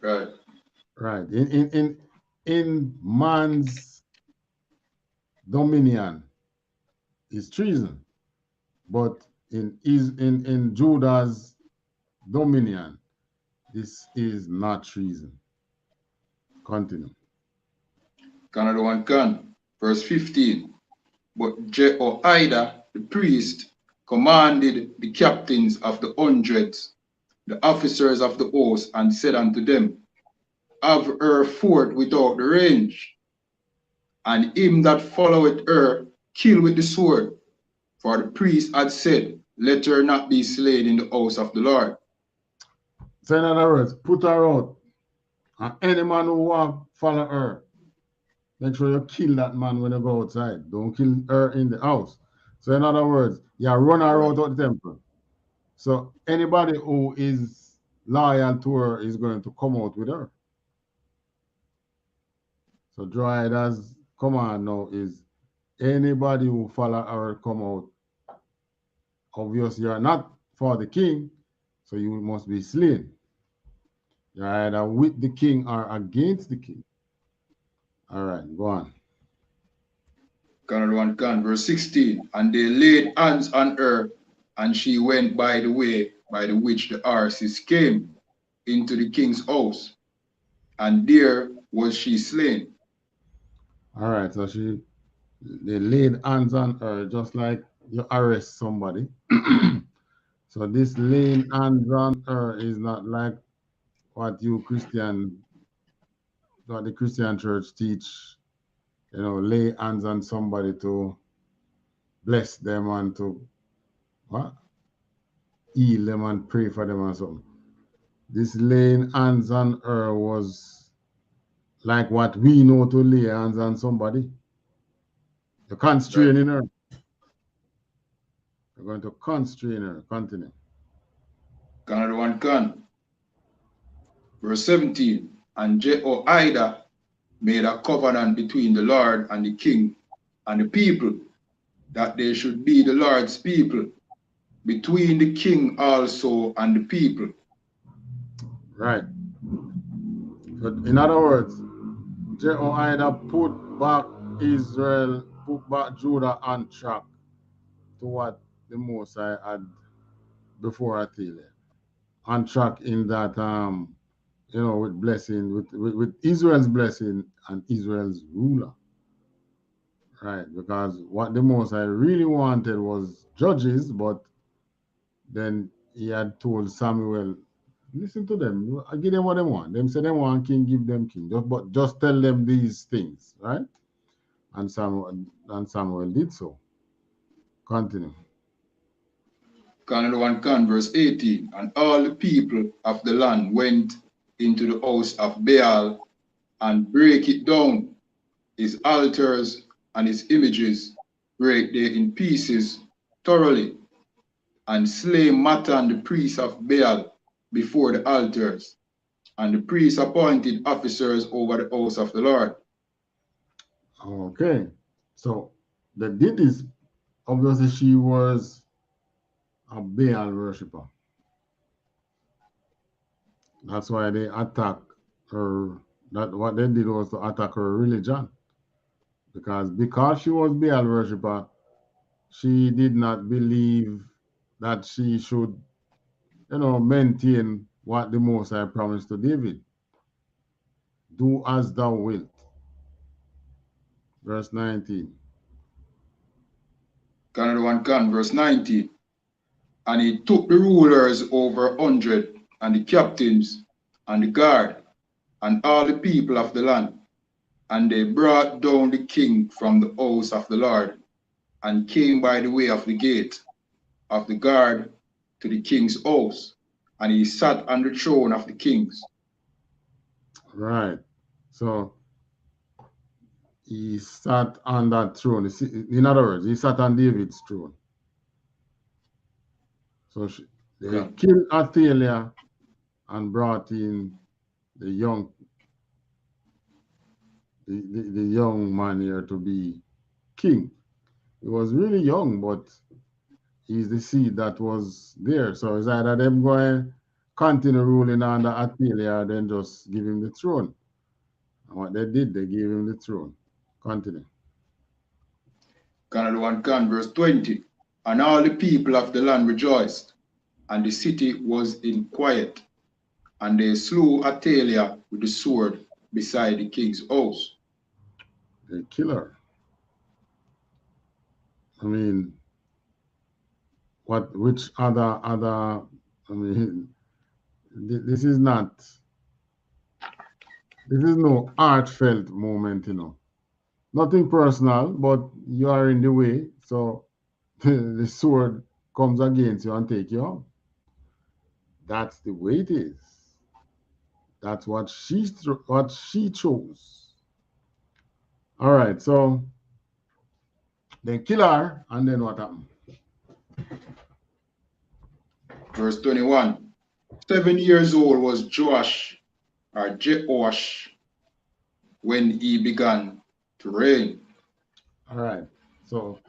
Right. Right. In man's dominion is treason, but in Judah's dominion, this is not treason. Continue. Another one can. Verse 15. But Jehoiada, the priest, commanded the captains of the hundreds, the officers of the host, and said unto them, have her forth without the range, and him that followeth her kill with the sword. For the priest had said, let her not be slain in the house of the Lord. So in other words, put her out, and any man who want follow her, make sure you kill that man when you go outside. Don't kill her in the house. So in other words, you run her out of the temple. So anybody who is loyal to her is going to come out with her. So Jehoiada's command now is anybody who follow her come out. Obviously, you are not for the king, so you must be slain. You're either with the king or against the king. All right, go on. Another one can. Verse 16. And they laid hands on her, and she went by the way by the which the horses came into the king's house, and there was she slain. All right, so they laid hands on her just like you arrest somebody. So this laying hands on her is not like what the Christian church teach. Lay hands on somebody to bless them and to heal them and pray for them or something. This laying hands on her was like what we know to lay hands on somebody. You're constraining her. You're going to constrain her. Continue. Another one can. Verse 17. And Jehoiada made a covenant between the Lord and the king and the people, that they should be the Lord's people, between the king also and the people. Right. But in other words, Jehoiada put back Judah on track to what the Most High had before Athaliah. On track in that, with blessing, with Israel's blessing and Israel's ruler. Right, because what the Most High really wanted was judges, but then he had told Samuel, listen to them, I give them what they want. Them say they want king, give them king. But just tell them these things, right? And Samuel did so. Continue. Another one can, verse 18. And all the people of the land went into the house of Baal and break it down, his altars and his images, break they in pieces thoroughly, and slay Matan the priest of Baal before the altars. And the priests appointed officers over the house of the Lord. Okay, so they did this. Obviously, she was a Baal worshipper. That's why they attacked her. What they did was to attack her religion. Because she was Baal worshipper, she did not believe that she should, maintain what the Most High promised to David. Do as thou wilt. Verse 19. Canada 1 Can, verse 19. And he took the rulers over 100, and the captains, and the guard, and all the people of the land. And they brought down the king from the house of the Lord, and came by the way of the gate of the guard to the king's house. And he sat on the throne of the kings. Right. So he sat on that throne. In other words, he sat on David's throne. So they killed Athaliah and brought in the young man here to be king. He was really young, but he's the seed that was there. So it's either them going to continue ruling under Athaliah or then just give him the throne. And what they did, they gave him the throne. Continue. Canada 1 Can, verse 20. And all the people of the land rejoiced, and the city was in quiet. And they slew Athaliah with the sword beside the king's house. They kill her. I mean, which other, I mean, this is no heartfelt moment, you know. Nothing personal, but you are in the way, so the sword comes against you and take you out. That's the way it is. That's what she chose. All right, so they kill her, and then what happened? Verse 21. 7 years old was Joash, or Jehoash, when he began to reign. All right, so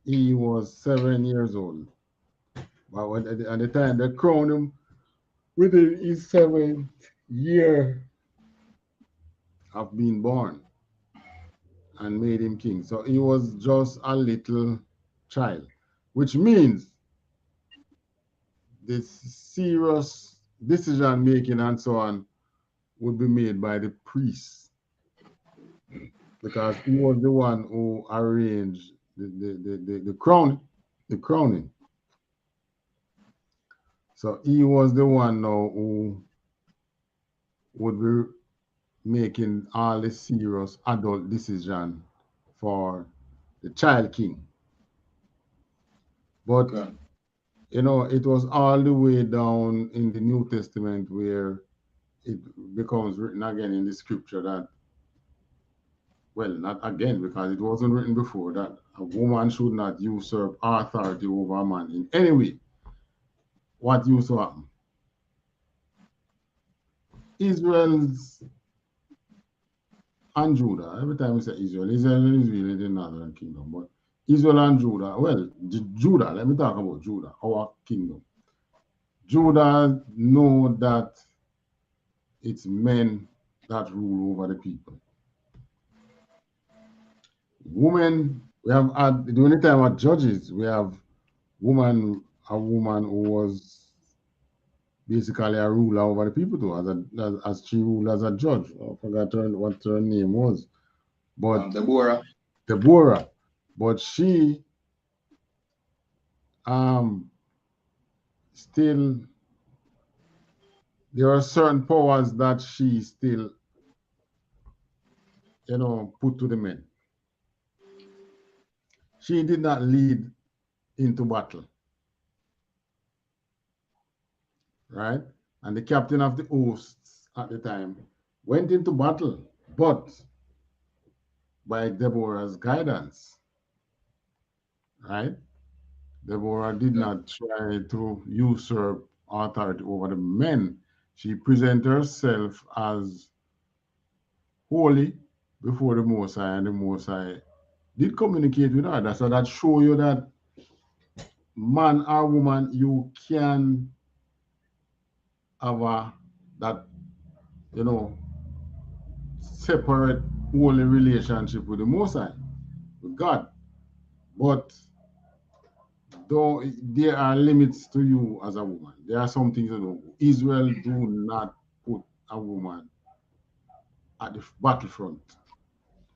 he was 7 years old. But at the time they crowned him within his 7th year of being born and made him king. So he was just a little child, which means this serious decision making and so on would be made by the priest, because he was the one who arranged the crowning. So he was the one now who would be making all the serious adult decision for the child king. But you know, it was all the way down in the New Testament where it becomes written again in the scripture that, well, not again, because it wasn't written before, that a woman should not usurp authority over a man in any way. What used to happen? Israel's and Judah, every time we say Israel is really the northern kingdom, but Israel and Judah, well, Judah, let me talk about Judah, our kingdom. Judah know that it's men that rule over the people. Women, we have had, during the time of Judges, we have a woman who was basically a ruler over the people too, as she ruled as a judge. I forgot what her name was. But Deborah. But she still, there are certain powers that she still, you know, put to the men. She did not lead into battle, right? And the captain of the hosts at the time went into battle, but by Deborah's guidance, right? Deborah did not try to usurp authority over the men. She presented herself as holy before the Most High, and the Most High did communicate with her. So that show you that man or woman, you can have that, you know, separate holy relationship with the Most High, with God. But though there are limits to you as a woman, there are some things, you know, Israel do not put a woman at the battlefront,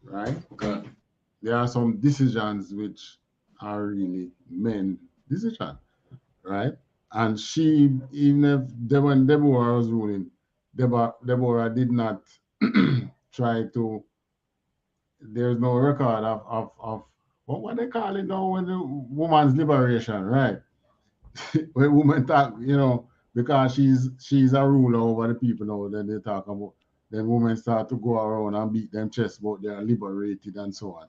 right? Okay. There are some decisions which are really men decision, right? And she, even if when Deborah was ruling, Deborah did not try to. There's no record of what they call it now when the woman's liberation, right? When women talk, because she's a ruler over the people now, then they talk about, then women start to go around and beat them chest about they are liberated and so on.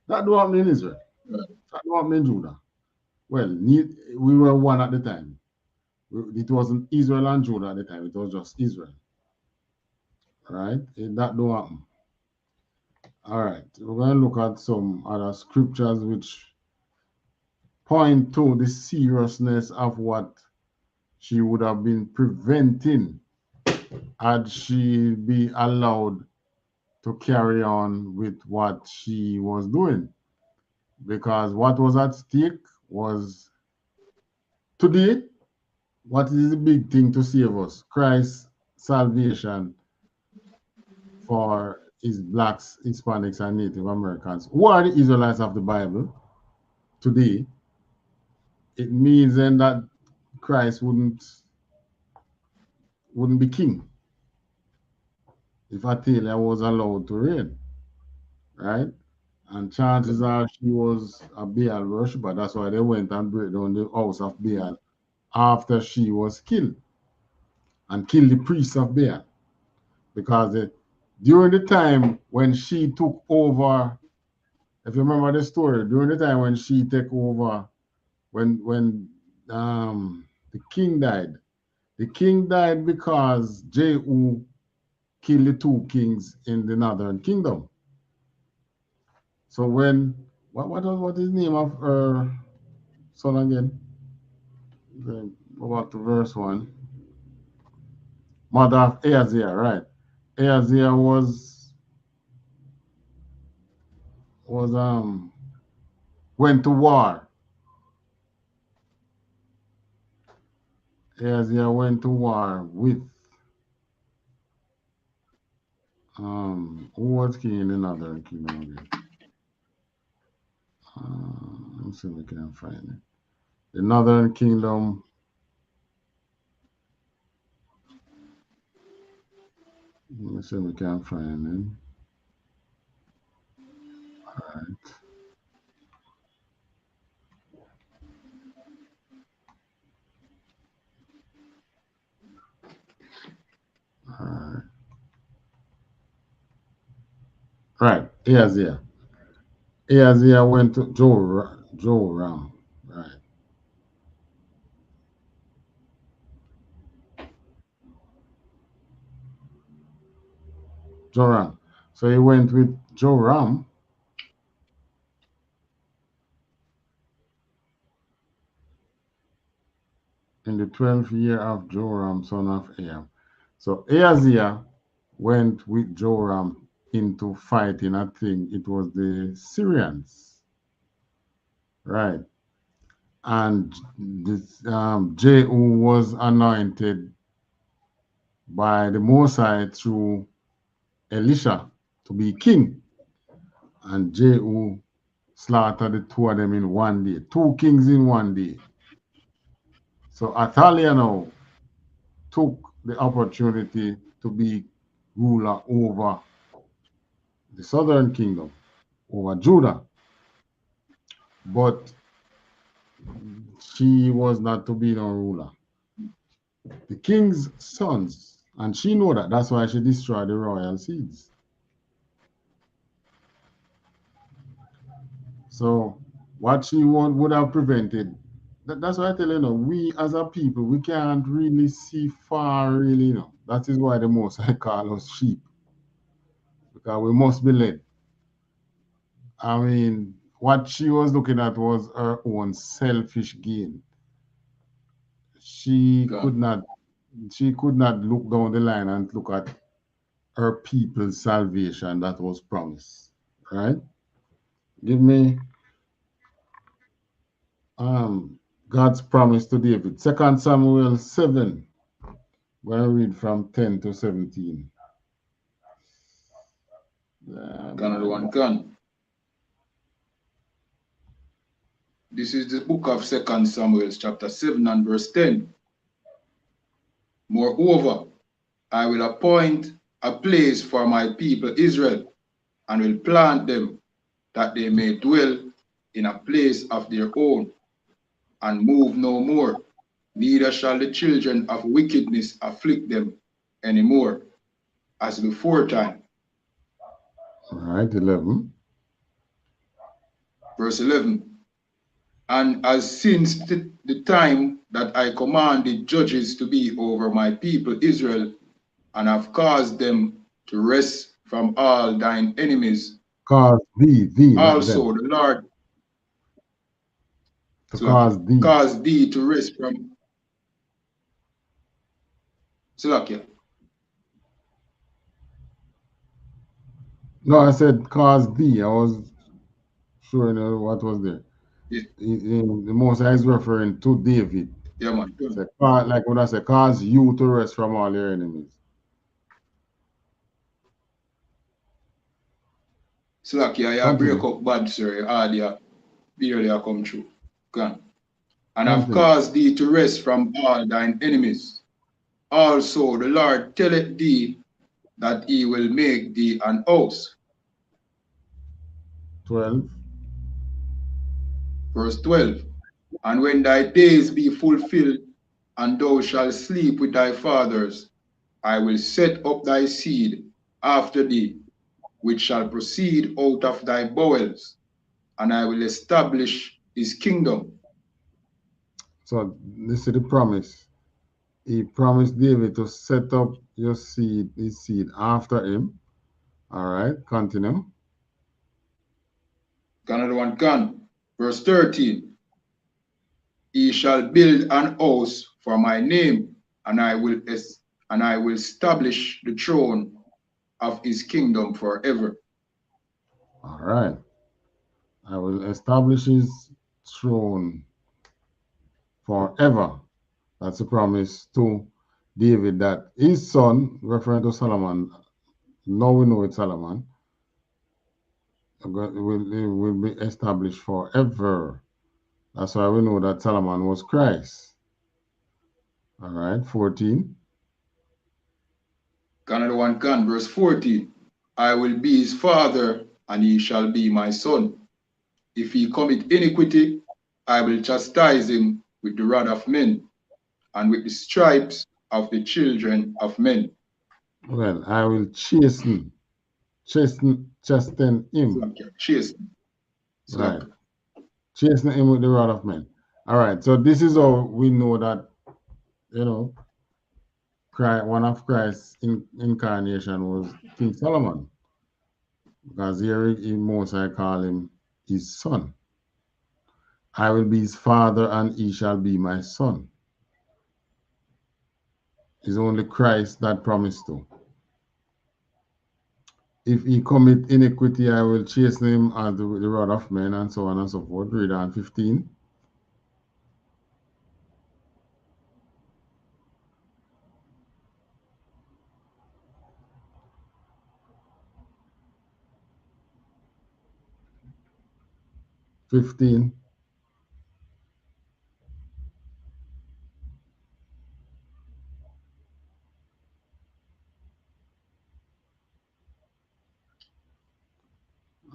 That don't happen in Israel. That don't happen in Judah. Well, we were one at the time. It wasn't Israel and Judah at the time. It was just Israel. Right? That don't happen. All right. We're going to look at some other scriptures which point to the seriousness of what she would have been preventing had she be allowed to carry on with what she was doing. Because what was at stake was today, what is the big thing to save us? Christ's salvation for his blacks, Hispanics, and Native Americans, who are the Israelites of the Bible today. It means then that Christ wouldn't be king if Attila was allowed to reign, right? And chances are she was a Baal worshiper. That's why they went and break down the house of Baal after she was killed and killed the priests of Baal. Because during the time when she took over, if you remember the story, during the time when she took over, when the king died because Jehu killed the two kings in the northern kingdom. So when what is the name of her son again? Go back to verse 1. Mother of Ahaziah, right? Ahaziah was went to war. Ahaziah went to war with who was king in the northern kingdom again? Let's see if we can find it. The northern kingdom. Let me see if we can find it. All right. All right. Right. Ahaziah. Ahaziah went to Joram. Right. Joram. So he went with Joram in the 12th year of Joram, son of Ahab. So Ahaziah went with Joram into fighting, I think it was the Syrians. Right. And this Jehu was anointed by the Mosai through Elisha to be king. And Jehu slaughtered the two of them in one day. Two kings in one day. So Athaliah now took the opportunity to be ruler over the southern kingdom, over Judah. But she was not to be no ruler. The king's sons, and she knew that. That's why she destroyed the royal seeds. So what she would have prevented, that's why I tell you, we as a people, we can't really see far, really, That is why the Most High call us sheep, because we must be led. I mean, what she was looking at was her own selfish gain. She could not look down the line and look at her people's salvation that was promised. Right? Give me God's promise to David. 2 Samuel 7. We're going to read from 10 to 17. Another one gun. This is the book of 2 Samuel, chapter 7 and verse 10. Moreover, I will appoint a place for my people Israel, and will plant them, that they may dwell in a place of their own, and move no more. Neither shall the children of wickedness afflict them any more, as before time. All right, 11. Verse 11. And as since the time that I commanded judges to be over my people Israel, and have caused them to rest from all thine enemies. Cause thee, not them. Also the Lord to cause thee. Cause thee to rest from Salakia. No, I said cause thee. I was showing you what was there. Yeah. The Most High is referring to David. Yeah, man. Say, like when I say, cause you to rest from all your enemies. Salakia, I break up bad, sir. Audio barely come true. Come. And have caused thee to rest from all thine enemies. Also the Lord telleth thee that he will make thee an house. 12. Verse 12. And when thy days be fulfilled, and thou shalt sleep with thy fathers, I will set up thy seed after thee, which shall proceed out of thy bowels, and I will establish his kingdom. So this is the promise. He promised David to set up his seed after him. All right, continue. Another one can. Verse 13. He shall build an house for my name, and I will establish the throne of his kingdom forever. All right. I will establish his throne forever. That's a promise to David that his son, referring to Solomon, now we know it's Solomon, will be established forever. That's why we know that Solomon was Christ. All right, 14. Another one can. Verse 14. I will be his father, and he shall be my son. If he commit iniquity, I will chastise him with the rod of men, and with the stripes of the children of men. Well, I will chasten him. Chasten. Right. Chasten him with the rod of men. All right. So this is how we know that, you know, one of Christ's incarnation was King Solomon. Because here in Moses I call him his son. I will be his father, and he shall be my son. It's only Christ that promised to. If he commit iniquity, I will chasten him as the rod of men, and so on and so forth. Read on 15.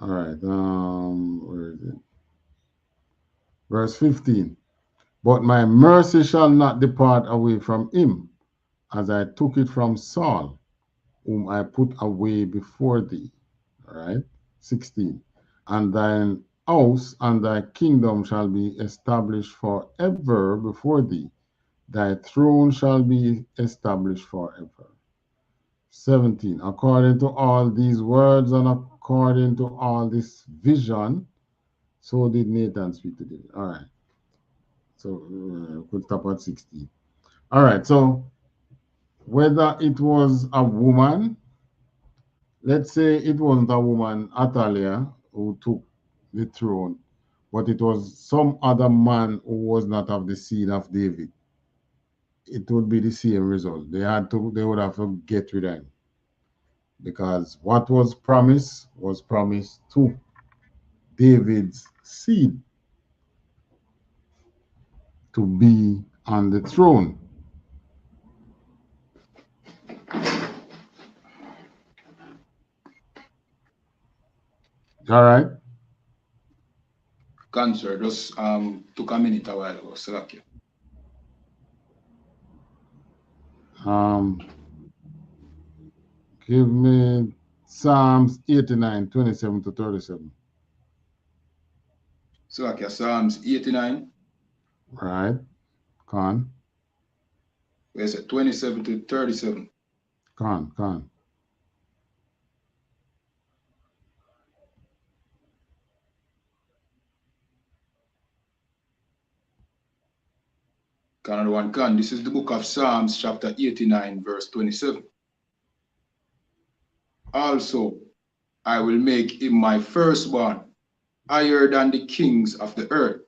All right, where is it? Verse 15. But my mercy shall not depart away from him, as I took it from Saul, whom I put away before thee. All right, 16. And thine house and thy kingdom shall be established forever before thee. Thy throne shall be established forever. 17. According to all these words and according to all this vision, so did Nathan speak to David. All right. So we'll stop at 16. All right. So whether it was a woman, let's say it wasn't a woman, Atalia, who took the throne, but it was some other man who was not of the seed of David, it would be the same result. They would have to get rid of him. Because what was promised to David's seed. to be on the throne. All right. Cancer just took a minute a while ago. Salakia. Give me Psalms 89, 27 to 37. Salakia, Psalms 89. Right. Con. Where's it? 27 to 37. Con. Canada one can. This is the book of Psalms, chapter 89, verse 27. Also, I will make him my firstborn, higher than the kings of the earth.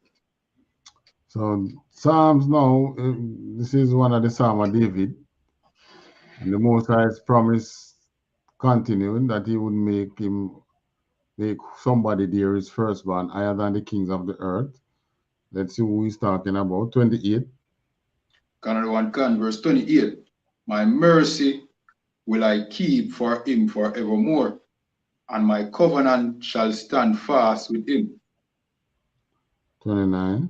So Psalms now, this is one of the Psalm of David. And the Most High's promise continuing that he would make somebody there his firstborn higher than the kings of the earth. Let's see who he's talking about. 28. Canada one can, verse 28. My mercy will I keep for him forevermore, and my covenant shall stand fast with him. 29.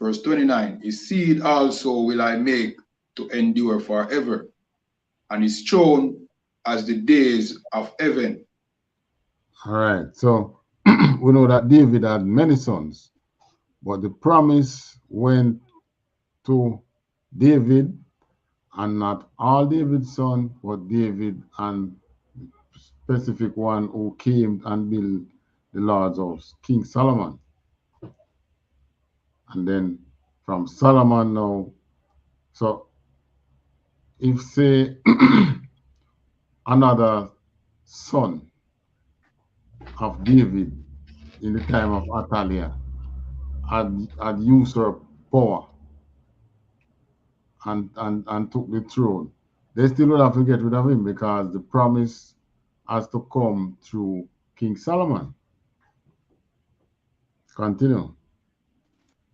Verse 29. His seed also will I make to endure forever, and his throne as the days of heaven. All right. So we know that David had many sons, but the promise went to David, and not all David's sons, but David and specific one who came and built the Lord's house, King Solomon. And then from Solomon now, so if say another son of David in the time of Athaliah had usurped power and took the throne, they still would have to get rid of him because the promise has to come through King Solomon. Continue.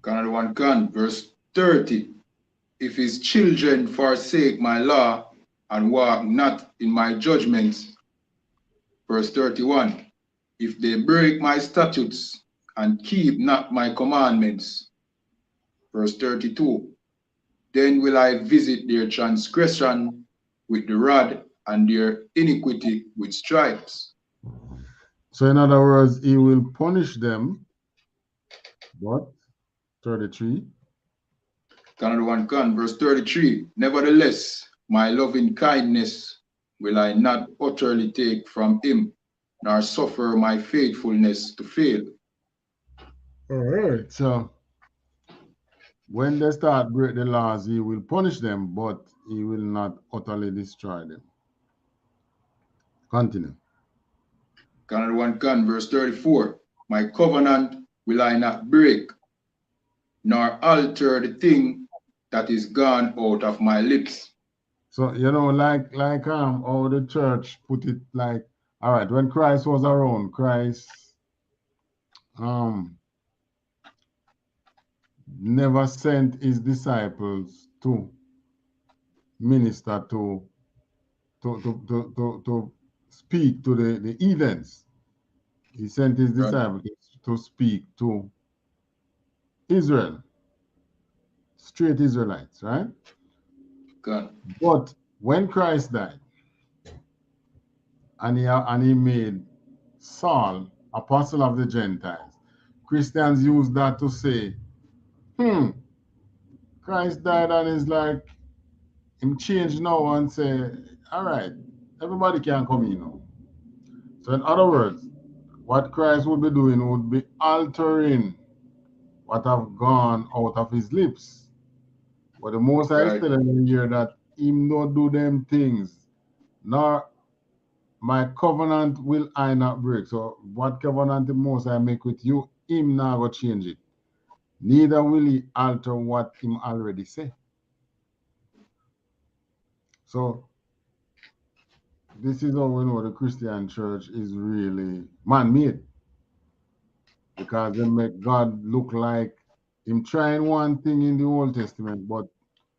Canada one can, verse 30. If his children forsake my law and walk not in my judgments. Verse 31. If they break my statutes and keep not my commandments. Verse 32. Then will I visit their transgression with the rod and their iniquity with stripes. So in other words, he will punish them. What? 33. Canada one can, verse 33. Nevertheless, my loving kindness will I not utterly take from him, nor suffer my faithfulness to fail. All right. So when they start break the laws, he will punish them, but he will not utterly destroy them. Continue. Canada one can, verse 34. My covenant will I not break, nor alter the thing that is gone out of my lips. So like how the church put it, like, all right, when Christ was around, Christ never sent his disciples to minister to speak to the heathens. He sent his disciples to speak to Israel, straight Israelites, right? God. But when Christ died, and he made Saul apostle of the Gentiles, Christians use that to say, Christ died and is like, him changed now and say, all right, everybody can come in now. So in other words, what Christ would be doing would be altering what have gone out of his lips. But the Most High is telling him here that him not do them things, nor my covenant will I not break. So what covenant the Most High make with you, him not go change it. Neither will he alter what him already say. So this is how we know the Christian church is really man-made, because they make God look like him trying one thing in the Old Testament, but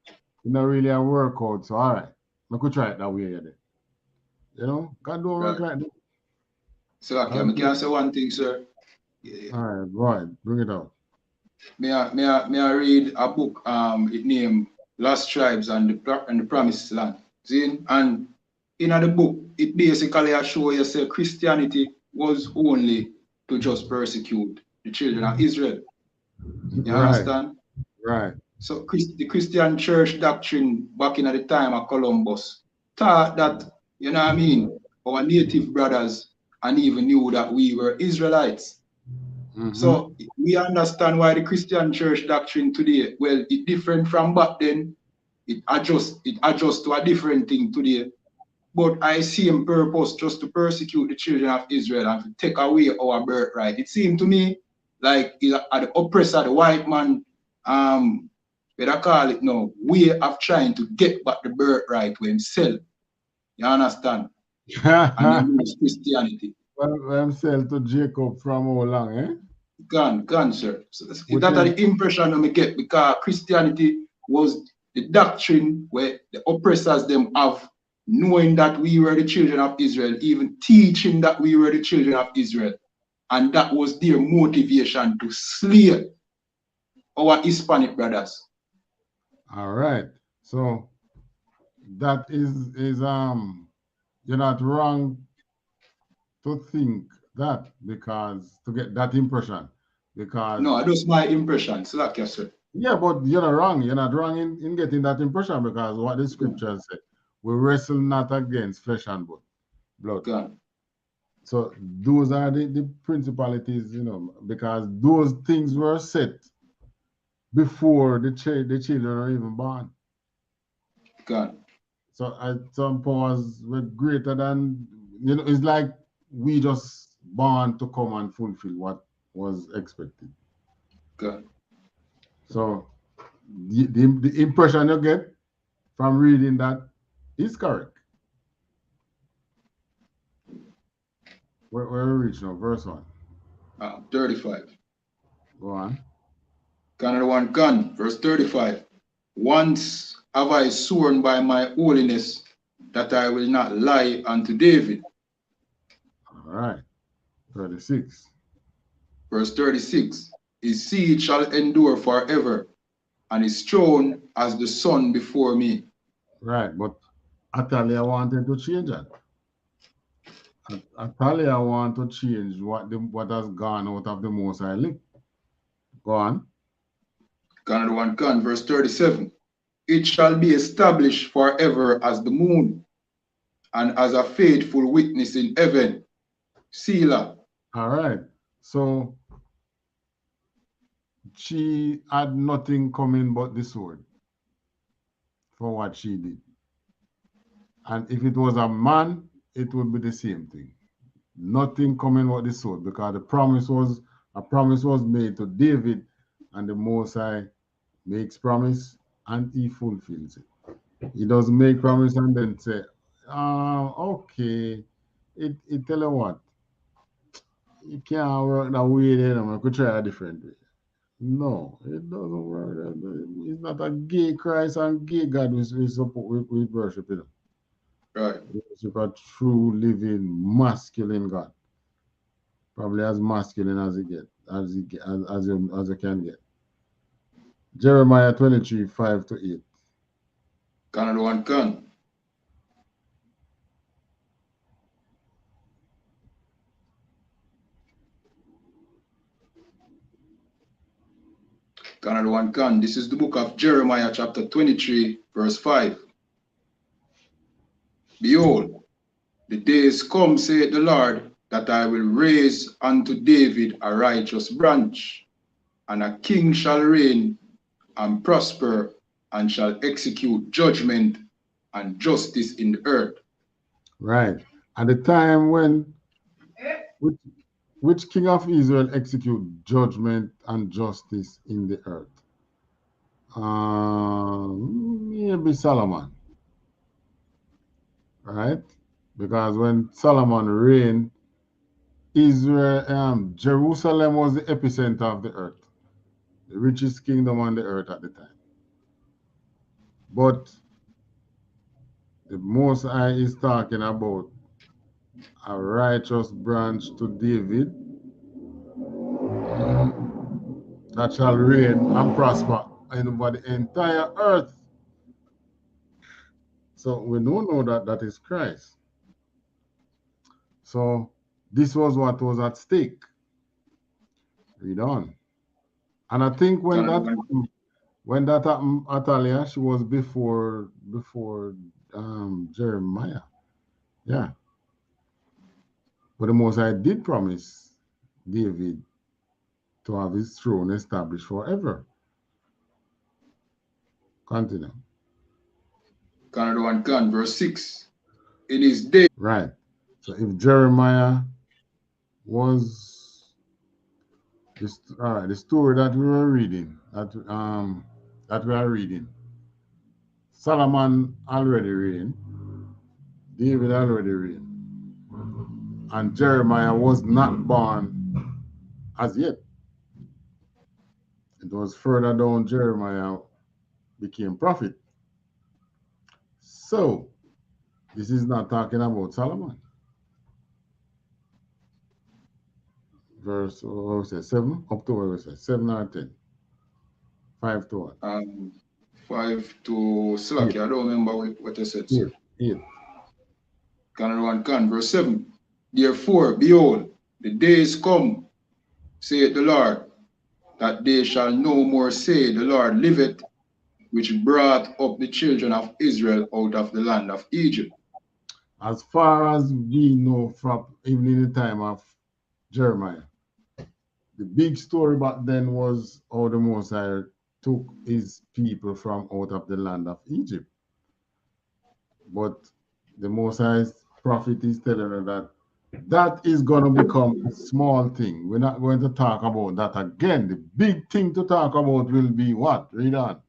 it not really a workout. So all right, I could try it that way. You know, God don't work like that. So I can say one thing, sir. All right, go ahead, bring it out. May I read a book it named Lost Tribes and the Promised Land. See? And in the book, it basically shows you say Christianity was only to just persecute the children of Israel. You understand? Right. So the Christian church doctrine back in the time of Columbus taught that, you know what I mean, our native brothers and even knew that we were Israelites. So we understand why the Christian church doctrine today, well, it's different from back then. It adjusts to a different thing today. But I see in purpose just to persecute the children of Israel and to take away our birthright. It seemed to me like the oppressor, the white man, what I call it now, way of trying to get back the birthright to himself. You understand? And then use Christianity. Well, himself to Jacob from how long, eh? Gone, sir. So that's the impression I get, because Christianity was the doctrine where the oppressors them have, knowing that we were the children of Israel, even teaching that we were the children of Israel. And that was their motivation to slay our Hispanic brothers. All right. So that is you're not wrong to think that, because to get that impression, because no, that's my impression. So like yes, sir. Yeah, but you're not wrong. You're not wrong in getting that impression, because what the scriptures say, we wrestle not against flesh and blood. God. So those are the principalities, you know, because those things were set before the children are even born. God. So some powers were greater than, you know, it's like we just born to come and fulfill what was expected. God. So the impression you get from reading that is correct. Where we reach now? Verse 1. 35. Go on. Canada 1 gun, verse 35. Once have I sworn by my holiness that I will not lie unto David. All right. 36. Verse 36. His seed shall endure forever, and his throne as the sun before me. Right, but Atalia wanted to change that. Atalia want to change what has gone out of the Most High lip. Go on. Canada 1 gun, verse 37. It shall be established forever as the moon, and as a faithful witness in heaven. Selah. All right. So she had nothing coming but the sword for what she did. And if it was a man, it would be the same thing. Nothing coming but the sword, because a promise was made to David, and the Most High makes promise and he fulfills it. He doesn't make promise and then say, okay, it tell you what, you can't work that way then, I could try a different way. No, it doesn't work. It's not a gay Christ and gay God we worship him. Right. We worship a true, living, masculine God. Probably as masculine as you can get. Jeremiah 23, 5 to 8. Canada 1 gun. Canada 1 gun. This is the book of Jeremiah, chapter 23, verse 5. Behold, the days come, saith the Lord, that I will raise unto David a righteous branch, and a king shall reign and prosper, and shall execute judgment and justice in the earth. Right. At the time when which king of Israel execute judgment and justice in the earth? Maybe Solomon. Right? Because when Solomon reigned, Jerusalem was the epicenter of the earth. the richest kingdom on the earth at the time. But the Most High is talking about a righteous branch to David that shall reign and prosper over the entire earth. So we don't know that that is Christ. So this was what was at stake. Read on. And I think when that happened, Atalia, she was before Jeremiah. Yeah. But the Most High did promise David to have his throne established forever. Continue. Canada 1 Gun, verse 6. In his day. Right. So if Jeremiah was this, all right, the story that we were reading, that we are reading, Solomon already reading, David already reading, and Jeremiah was not born as yet. It was further down Jeremiah became prophet. So this is not talking about Solomon. Verse, what was it, 7? Up to what was it, 7 or 10? 5 to what? 5 to Slack. I don't remember what I said. 8. Canada 1 Can, verse 7. Therefore, behold, the days come, saith the Lord, that they shall no more say, the Lord liveth, which brought up the children of Israel out of the land of Egypt. As far as we know from even in the time of Jeremiah, the big story back then was how the Most High took his people from out of the land of Egypt. But the Most High's prophet is telling her that that is going to become a small thing. We're not going to talk about that again. The big thing to talk about will be what? Read on.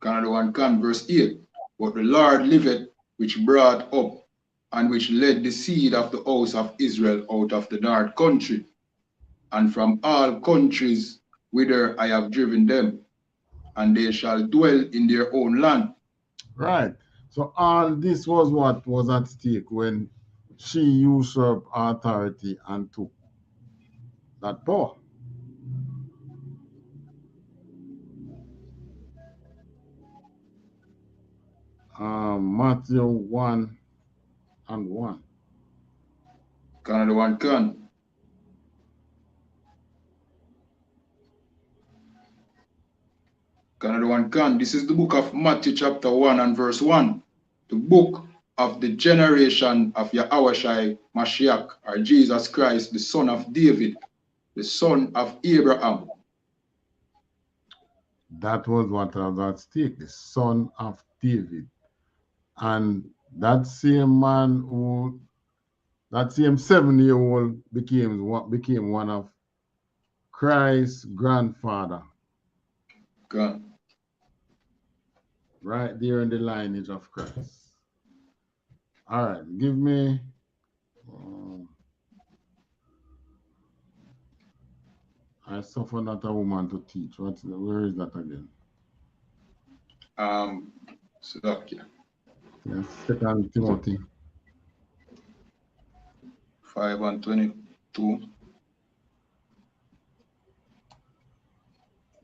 Canada 1 Can, verse 8. But the Lord liveth, which brought up and which led the seed of the house of Israel out of the north country, and from all countries whither I have driven them, and they shall dwell in their own land. Right. So all this was what was at stake when she usurped authority and took that power. Matthew 1 and 1. Canada 1 Can. Canada 1 Can. This is the book of Matthew chapter 1 and verse 1. The book of the generation of YAHANNA Mashiach, or Jesus Christ, the son of David, the son of Abraham. That was what was at stake, the son of David. And that same man who, that same 7-year-old became one of Christ's grandfather. God. Right there in the lineage of Christ. All right, give me I suffer not a woman to teach. Where is that again? Slovakia. Yes, 2 Timothy 5 and 22.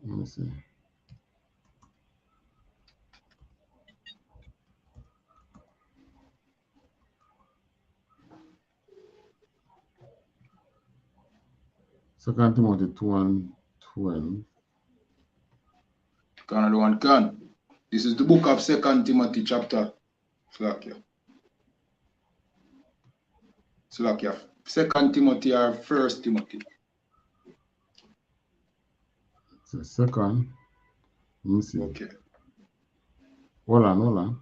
Let me see. Second Timothy 2 and 12. Canada 1 Can. This is the book of 2 Timothy chapter. Slovakia. 2 Timothy or 1 Timothy. It's a second. Let me see. Okay. Hold on.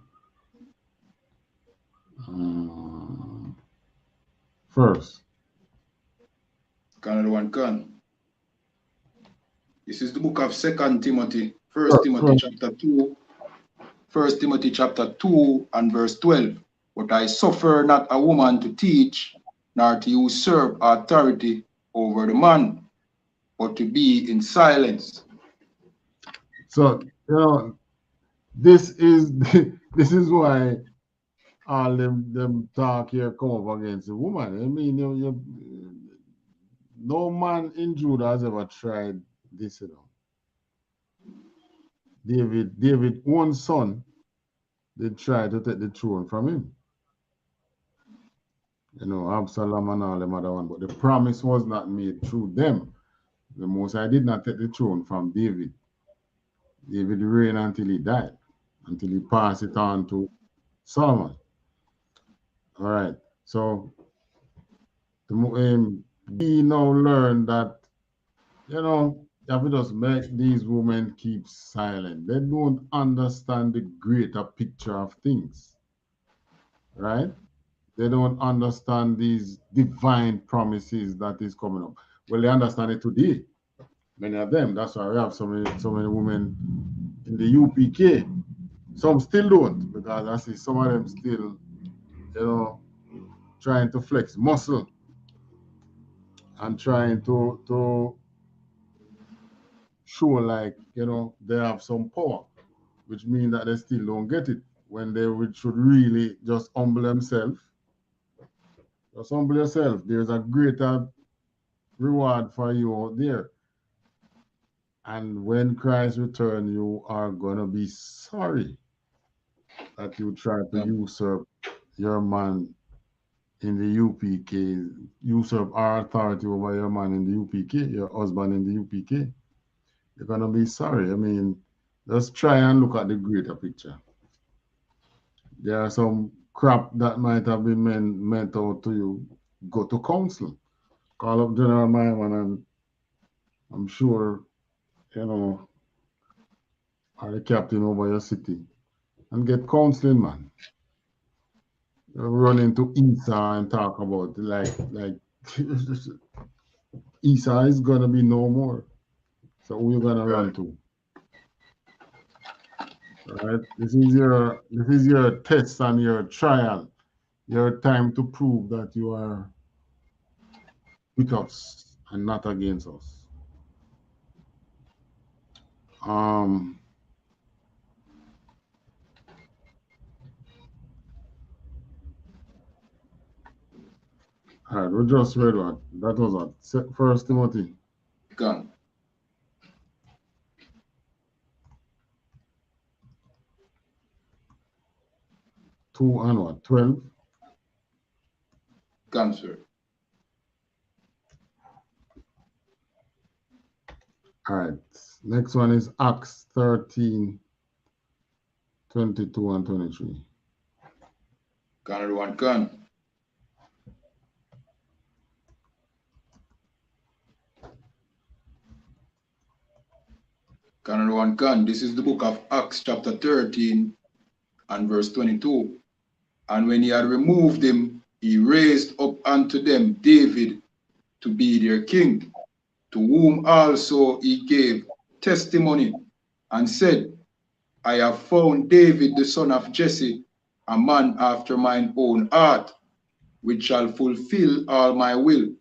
First. Canada 1 Can. This is the book of 2 Timothy, 1 Timothy chapter 2. 1 Timothy chapter 2 and verse 12. But I suffer not a woman to teach, nor to usurp authority over the man, but to be in silence. So you know, this is this is why all them talk here come up against the woman. I mean, no man in Judah has ever tried this, you know. David's own son, they tried to take the throne from him. You know, Absalom and all them other one, but the promise was not made through them. The Most High did not take the throne from David. David reigned until he died, until he passed it on to Solomon. All right. So we now learn that, you know, you have to just make these women keep silent. They don't understand the greater picture of things, right? They don't understand these divine promises that is coming up. Well, they understand it today. Many of them. That's why we have so many women in the UPK. Some still don't, because I see some of them still, you know, trying to flex muscle and trying to show like, you know, they have some power, which means that they still don't get it when they should really just humble themselves. Just humble yourself. There's a greater reward for you out there. And when Christ returns, you are going to be sorry that you tried to usurp your man in the UPK, usurp our authority over your man in the UPK, your husband in the UPK. You're going to be sorry. I mean, just try and look at the greater picture. There are some crap that might have been meant out to you. Go to council. Call up General Myman, and I'm sure, you know, or the captain over your city, and get counseling, man. Run into Esau and talk about it, like Esau is gonna be no more. So who you gonna run to? All right. This is your test and your trial, your time to prove that you are with us and not against us. All right, we just read what that was what First Timothy. Gone. 2 and what 12. Gone, sir. All right. Next one is Acts 13, 22 and 23. Gunner one gun. Gunner one gun. This is the book of Acts chapter 13 and verse 22. And when he had removed him, he raised up unto them David to be their king, to whom also he gave testimony and said, I have found David the son of Jesse, a man after mine own heart, which shall fulfill all my will.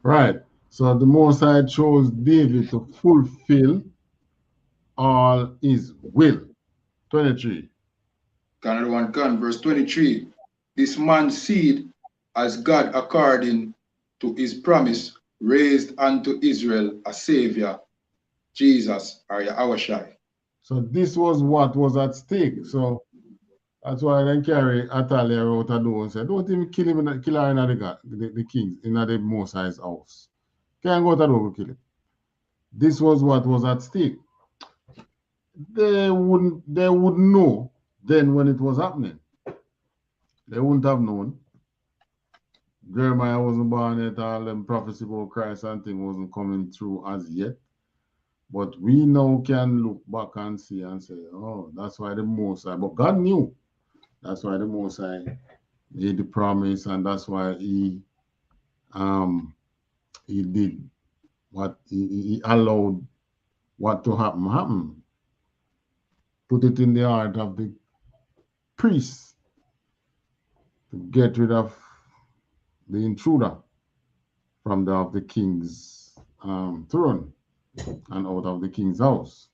Right. So the Most High chose David to fulfill all his will. 23. Canada 1 Gun, verse 23. This man's seed, as God according to his promise, raised unto Israel a savior, Jesus or YAHANNA. So this was what was at stake. So that's why they carry Atalia out a door and say, don't even kill him, kill her in the king, in the Most High's house. Can't go to the door to kill him. This was what was at stake. They would know then when it was happening. They wouldn't have known. Jeremiah wasn't born yet, all them prophecy about Christ and thing wasn't coming through as yet. But we now can look back and see and say, oh, that's why the Most High, but God knew. That's why the Most High made the promise, and that's why he did what he allowed what to happen. Put it in the heart of the priests to get rid of the intruder from the king's throne. and out of the king's house.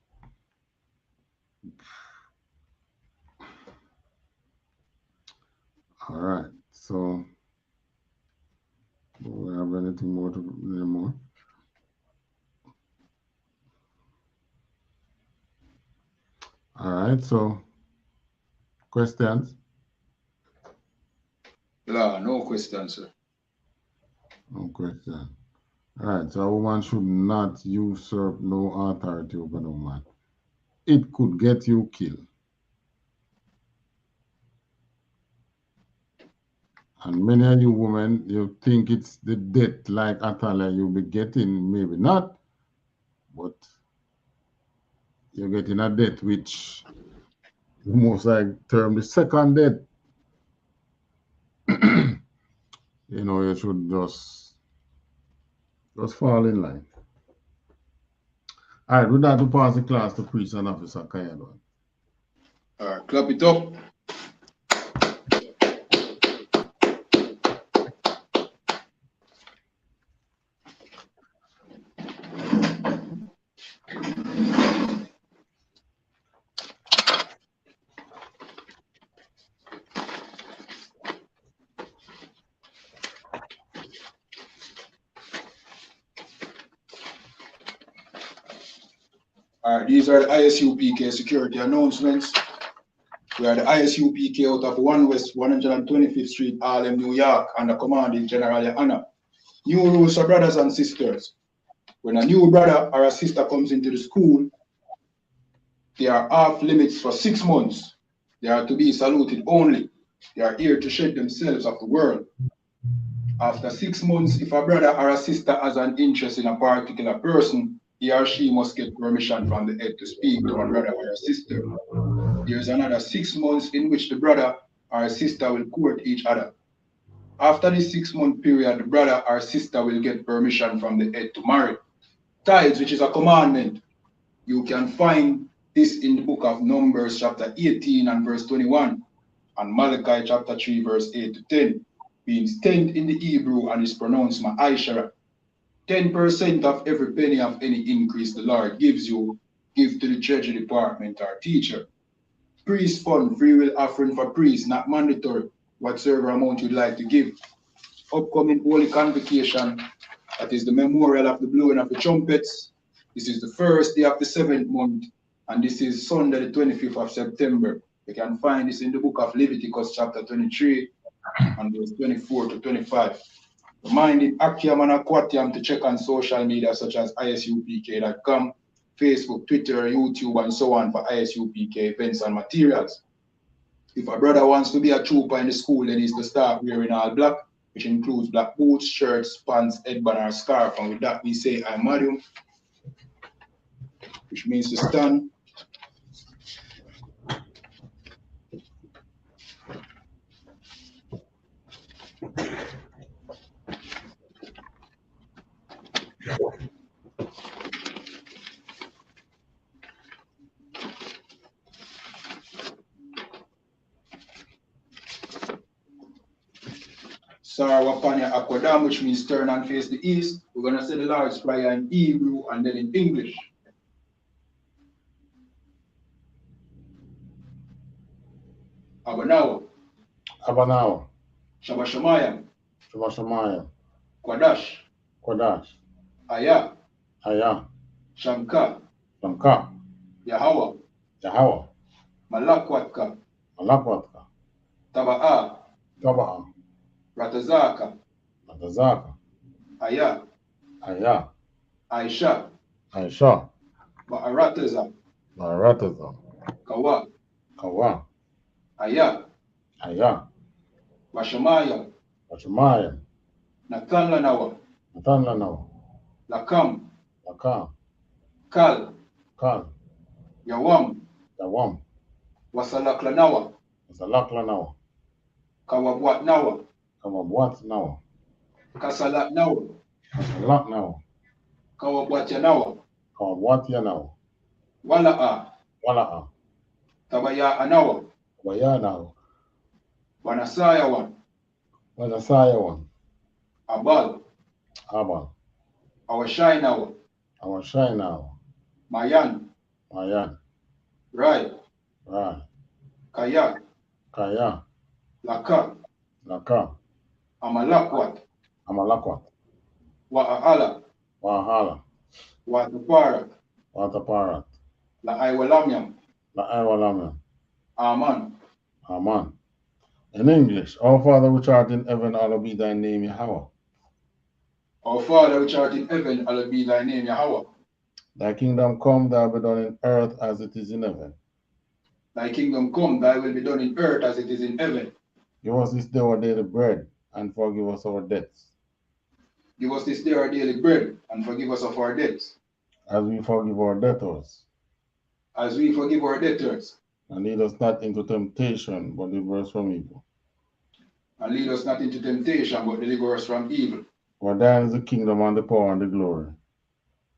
All right, so do we have anything more to anymore? All right, so questions? No questions, sir. No question. All right, so a woman should not usurp no authority over no man. It could get you killed. And many of you women, you think it's the death like Atalia you'll be getting, maybe not, but you're getting a death which most like term the second death. You know, you should just fall in line. All right, with that, to pass the class to Priest and Officer Kayadwan. All right, clap it up. All right, these are the I.S.U.P.K security announcements. We are the I.S.U.P.K out of 1 West 125th Street, Harlem, New York, under commanding General YAHANNA. New rules for brothers and sisters. When a new brother or a sister comes into the school, they are off limits for 6 months. They are to be saluted only. They are here to shed themselves of the world. After 6 months, if a brother or a sister has an interest in a particular person, he or she must get permission from the head to speak to a brother or a sister. There is another 6 months in which the brother or sister will court each other. After this 6-month period, the brother or sister will get permission from the head to marry. Tithes, which is a commandment, you can find this in the book of Numbers chapter 18 and verse 21 and Malachi chapter 3 verse 8 to 10, being tenth in the Hebrew and is pronounced ma'aishara. 10% of every penny of any increase the Lord gives you, give to the treasury department or teacher. Priest fund, free will offering for priests, not mandatory, whatsoever amount you'd like to give. Upcoming Holy Convocation, that is the memorial of the blowing of the trumpets. This is the first day of the 7th month, and this is Sunday, the 25th of September. You can find this in the book of Leviticus, chapter 23, and verse 24 to 25. Reminding Akiam and Aquatiam to check on social media such as ISUPK.com, Facebook, Twitter, YouTube, and so on for I.S.U.P.K events and materials. If a brother wants to be a trooper in the school, then he's to start wearing all black, which includes black boots, shirts, pants, headband, or scarf. And with that, we say I'm Mariam, which means to stand. Sarwapanya Akwadam, which means turn and face the east. We're going to say the Lord's Prayer in Hebrew and then in English. Abanawa. Abanawa. Shabashamayam. Shabashamayam. Kwadash. Kwadash. Aya. Aya. Shamka. Shamka. Yahawa. Yahawa. Malakwatka. Malakwatka. Taba'a. Taba'a. Ratazaka. Ratazaka. Aya. Aya. Aisha. Aisha. Ba'arataza. Ba'arataza. Kawa. Kawa. Aya. Aya. Washamaya. Washamaya. Natanlanawa. Natanlanawa. Lakam. Lakam. Kal. Kal. Yawam. Yawam. Wasalaklanawa. Wasalaklanawa. Kawabwatnawa. Kawabwatnawa. Kasalatnawa. Kasalatnawa. Kawabwatyanawa. Kawabwatyanawa. Wala'a. Wala'a. Tabaya'anawa. Tabaya'anawa. Wanasayawan. Wanasayawan. Abal. Abal. Awashainawa. Our shine now. Mayan, Mayan. Rai, Rai. Kaya, Kaya. Laka, Laka. Amalakwat, Amalakwat. Wa'ala, Wahala. Wataparat, Wataparat. La Iwalamiam, La Iwalamia. Aman. Amen. In English, Our Father which art in heaven, hallowed be thy name, Yahweh. Our Father which art in heaven, hallowed be thy name, Yahweh. Thy kingdom come, thy will be done in earth as it is in heaven. Thy kingdom come, thy will be done in earth as it is in heaven. Give us this day our daily bread, and forgive us our debts. Give us this day our daily bread, and forgive us of our debts, as we forgive our debtors. As we forgive our debtors. And lead us not into temptation, but deliver us from evil. And lead us not into temptation, but deliver us from evil. For thine is the kingdom, and the power, and the glory.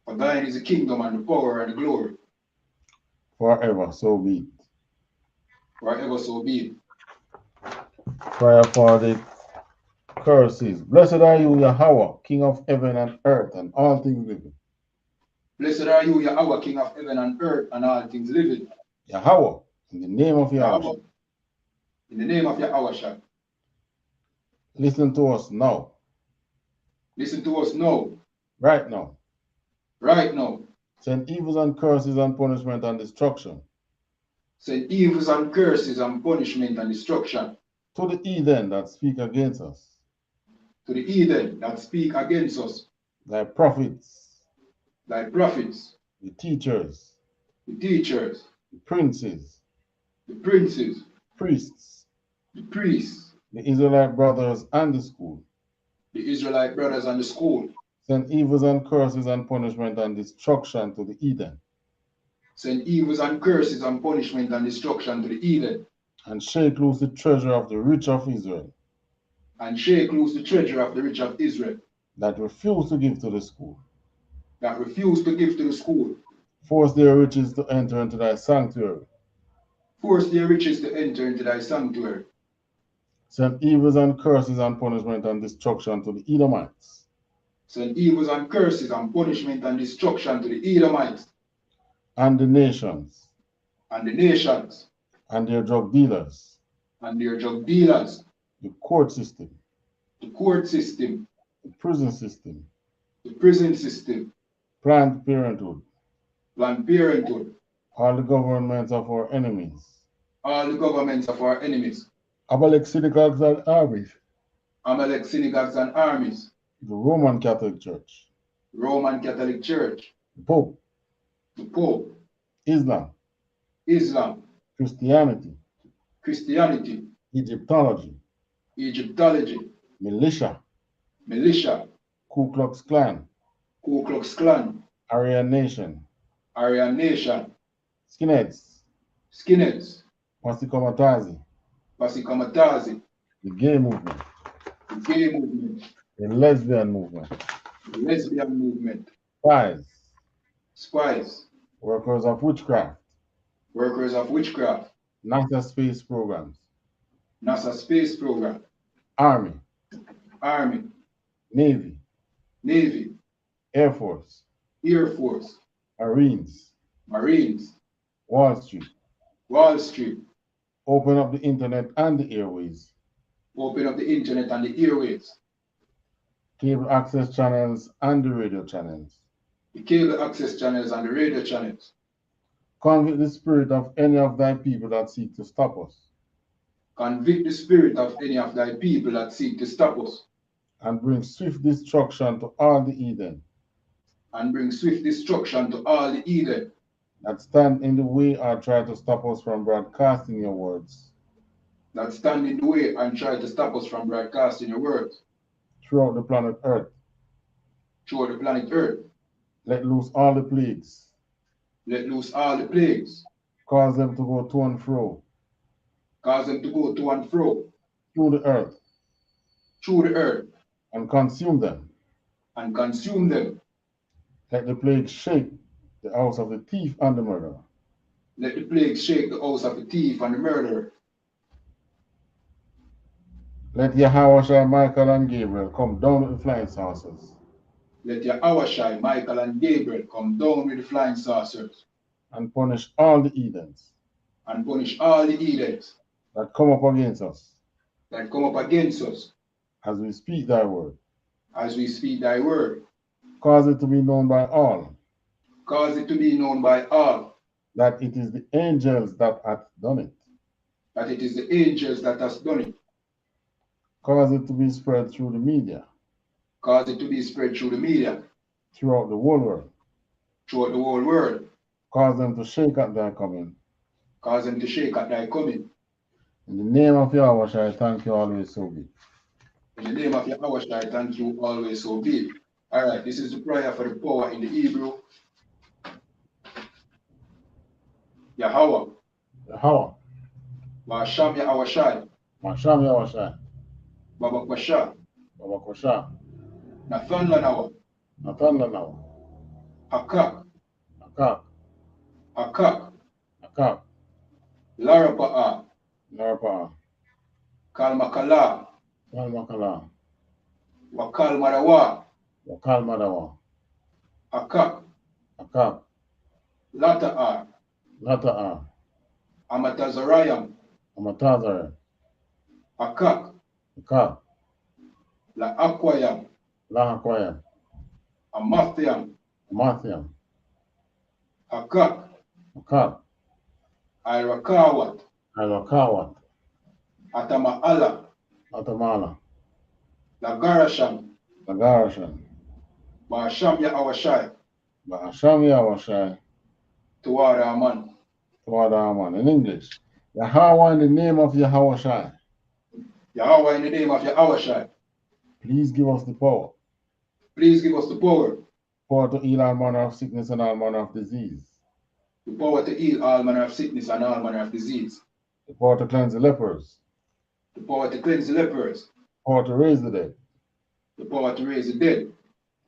For thine is the kingdom, and the power, and the glory. Forever, so be it. Forever, so be it. Prayer for the curses. Blessed are you, Yahweh, King of heaven and earth, and all things living. Blessed are you, Yahweh, King of heaven and earth, and all things living. Yahweh, in the name of Yahweh. In the name of Yahweh. Listen to us now. Listen to us now. Right now. Right now. Send evils and curses and punishment and destruction. Send evils and curses and punishment and destruction. To the heathen that speak against us. To the heathen that speak against us. Thy prophets. Thy prophets. The teachers. The teachers. The princes. The princes. Priests. The priests. The Israelite brothers and the school. The Israelite brothers and the school. Send evils and curses and punishment and destruction to the heathen. Send evils and curses and punishment and destruction to the heathen. And shake loose the treasure of the rich of Israel. And shake loose the treasure of the rich of Israel. That refuse to give to the school. That refuse to give to the school. Force their riches to enter into thy sanctuary. Force their riches to enter into thy sanctuary. Send evils and curses and punishment and destruction to the Edomites. Send evils and curses and punishment and destruction to the Edomites. And the nations. And the nations. And their drug dealers. And their drug dealers. The court system. The court system. The prison system. The prison system. Planned Parenthood. Planned Parenthood. All the governments of our enemies. All the governments of our enemies. Amalek synagogues and armies. Amalek synagogues and armies. The Roman Catholic Church. Roman Catholic Church. The Pope. The Pope. Islam. Islam. Christianity. Christianity. Egyptology. Egyptology. Militia. Militia. Ku Klux Klan. Ku Klux Klan. Aryan Nation. Aryan Nation. Skinheads. Skinheads. Pasikamatazi. Pasikamatazi. The gay movement. The gay movement. The lesbian movement. The lesbian movement. Spies. Spies. Workers of witchcraft. Workers of witchcraft. NASA space programs. NASA space program. Army. Army. Navy. Navy. Air Force. Air Force. Marines. Marines. Wall Street. Wall Street. Open up the internet and the airways. Open up the internet and the airways. Cable access channels and the radio channels. The cable access channels and the radio channels. Convict the spirit of any of thy people that seek to stop us. Convict the spirit of any of thy people that seek to stop us. And bring swift destruction to all the heathen. And bring swift destruction to all the heathen. That stand in the way or try to stop us from broadcasting your words. That stand in the way and try to stop us from broadcasting your words. Throughout the planet Earth. Throughout the planet Earth. Let loose all the plagues. Let loose all the plagues. Cause them to go to and fro. Cause them to go to and fro. Through the earth. Through the earth. And consume them. And consume them. Let the plague shake the house of the thief and the murderer. Let the plague shake the house of the thief and the murderer. Let Yahweh, Michael, and Gabriel come down with the flying saucers. Let Yahawashi, Michael, and Gabriel come down with the flying saucers and punish all the heathens and punish all the heathens that come up against us as we speak thy word. As we speak thy word. Cause it to be known by all. Cause it to be known by all. That it is the angels that hath done it. That it is the angels that has done it. Cause it to be spread through the media. Cause it to be spread through the media. Throughout the whole world. Throughout the whole world. Cause them to shake at thy coming. Cause them to shake at thy coming. In the name of Yahweh, I thank you always so be. In the name of Yahweh, I thank you always so be. All right, this is the prayer for the power in the Hebrew. Yahweh. Yahweh. Masham Yahawashi. Masham Yahawashi. Baba Kwasha. Baba Kwasha. Nathan Lanawa. Nathan Lanawa. Hakak. Hakak. Hakak. Hakak. Larapa'a. Larapa'a. Kalmakala. Kalmakala. Wakal Madawa. Wakal Madawa. Hakak. Hakak. Lata'a. Lata'a. Amatazarayam. Amatazarayam. Hakak. Hakak. La Akwayam. La Akwayam. Amathiam. Amathiam. Hakak. Hakak. Irakawat. Irakawat. Atama'ala. Atamala. Lagarasham. Lagarasham. Ba'asham Yahawashi. Ba'asham Yahawashi. THAWADAH Aman. THAWADAH Aman. In English. Yahweh in the name of Yahawashi. Yahweh in the name of Yahawashi. Please give us the power. Please give us the power. Power to heal all manner of sickness and all manner of disease. The power to heal all manner of sickness and all manner of disease. The power to cleanse the lepers. The power to cleanse the lepers. Power to raise the dead. The power to raise the dead.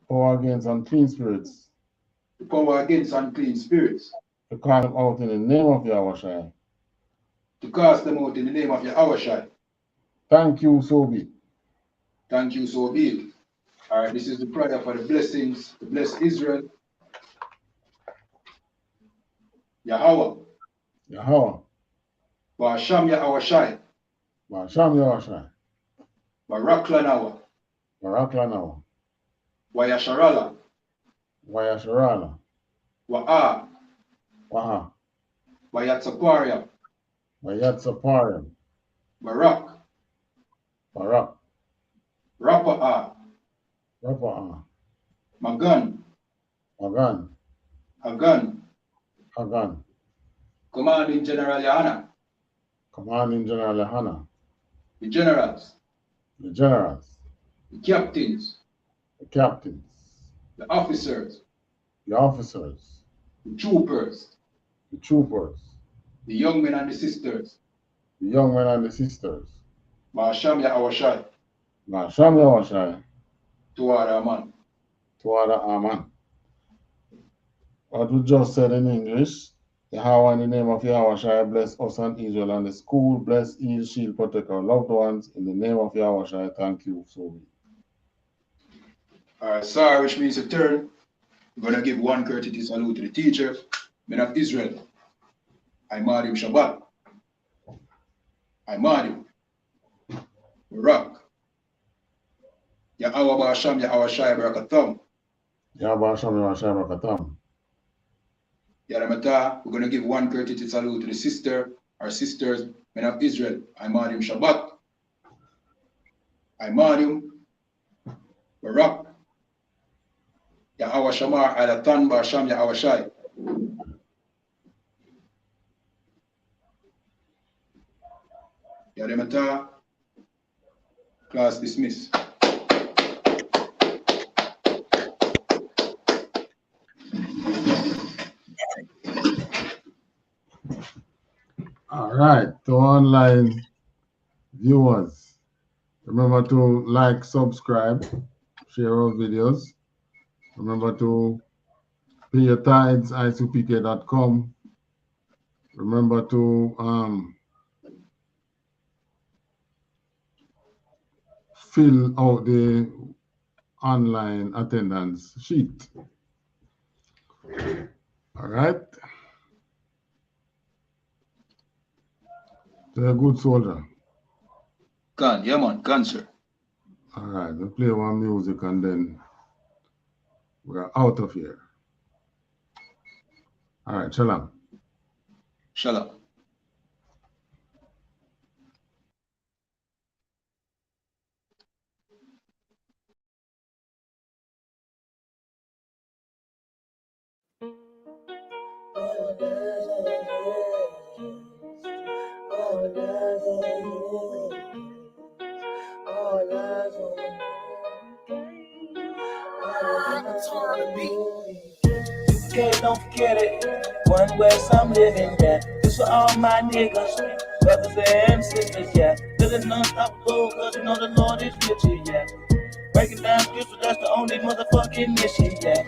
Power against unclean spirits. The power against unclean spirits. To cast them out in the name of Yahawashi. To cast them out in the name of Yahawashi. Thank you, so be it. Thank you, so be it. All right, this is the prayer for the blessings to bless Israel. Yahweh. Yahweh. Ba'asham Yahawashi. Ba'asham Yahawashi. Barak Lanawa. Barak Lanawa. Wayasharala. Wayasharala. Wa'a. Wa'a. Wayatsapariam. Wayatsapariam. Barak. Barak. Rapa'a. Rapa'a. Magan. Magan. Hagan. Hagan. Commanding General YAHANNA. Commanding General YAHANNA. The generals. The generals. The captains. The captains. The officers. The officers. The troopers. The troopers. The young men and the sisters. The young men and the sisters. Ba'asham Yahawashi. Ba'asham Yahawashi. THAWADAH Aman. THAWADAH Aman. What we just said in English, Yahweh in the name of Yahawashi, bless us and Israel and the school, bless, heal, shield, protect our loved ones. In the name of Yahawashi, thank you so much. All right, sorry, which means a turn. We're going to give one courtesy salute to the teacher, men of Israel. I.M.A.D.U. Shabbat. I.M.A.D.U. Barak. Yahweh Ba'asham Yahawashi Barakatam. Yahweh Ba'asham Yahawashi Barakatam. Yaramata, we're going to give one courtesy salute to the sister, our sisters, men of Israel. I.M.A.D.U. Shabbat. I.M.A.D.U. Barak. Yahweh Shamar Alatan Ba'asham Yahawashi. Yaramata, class dismissed. All right, to online viewers, remember to like, subscribe, share our videos. Remember to pay your tithes, ISUPK.com. Remember to fill out the online attendance sheet. All right. They're a good soldier. Gun, yeah man, gun sir. All right, we'll play one music and then we're out of here. All right, shalom. Shalom. Okay, don't forget it. One West, I'm living that. This for all my niggas, brothers and sisters, yeah. Living unstoppable, cause you know the Lord is with you, yeah. Breaking down scripture, that's the only motherfucking mission, yeah.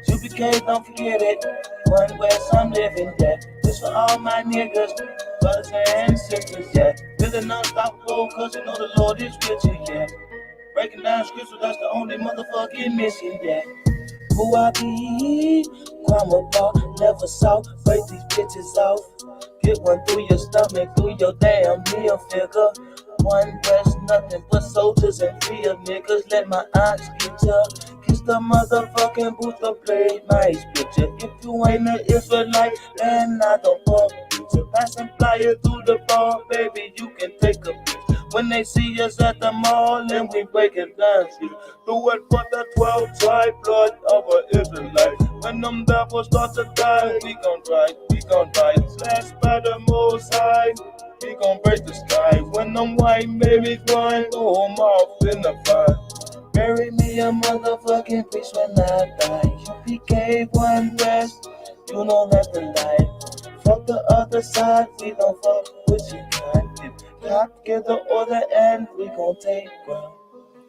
I.S.U.P.K, don't forget it. One West, I'm living that. This for all my niggas, brothers and sisters, yeah. Living unstoppable, cause you know the Lord is with you, yeah. Breaking down scripture, that's the only motherfucking mission, yeah. Who I be? Kwame ball, never saw. Break these bitches off. Get one through your stomach, through your damn meal figure. One West, nothing but soldiers and real niggas. Let my eyes get ya. Kiss the motherfucking booth to play my picture. If you ain't an Israelite, then I don't fuck you. To pass and fly it through the bar, baby, you can take a picture. When they see us at the mall and we breaking down shit. Do it for the 12 tribe blood of an Israelite. When them devils start to die, we gon' ride. Slash by the most high, we gon' break the sky. When them white babies run, throw them off in the fire. Bury me a motherfucking piece when I die. U.P.K, one West, you know that's the lie. Fuck the other side, we don't fuck with you, man. Top get the order and we gon' take ground.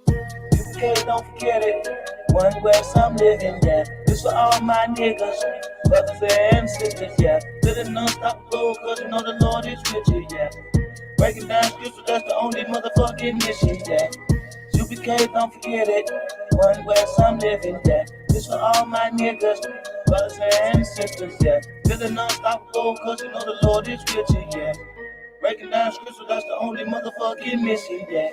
U.K, don't forget it. One West, I'm living that. This for all my niggas, brothers and sisters, yeah. Living unstoppable, cause you know the Lord is with you, yeah. Breaking down scripture, that's the only motherfucking mission, yeah. U.P.K, don't forget it. One West, I'm living that. This for all my niggas, brothers and sisters, yeah. Living unstoppable, cause you know the Lord is with you, yeah. Breaking down scripture, that's the only motherfucking mission, yeah.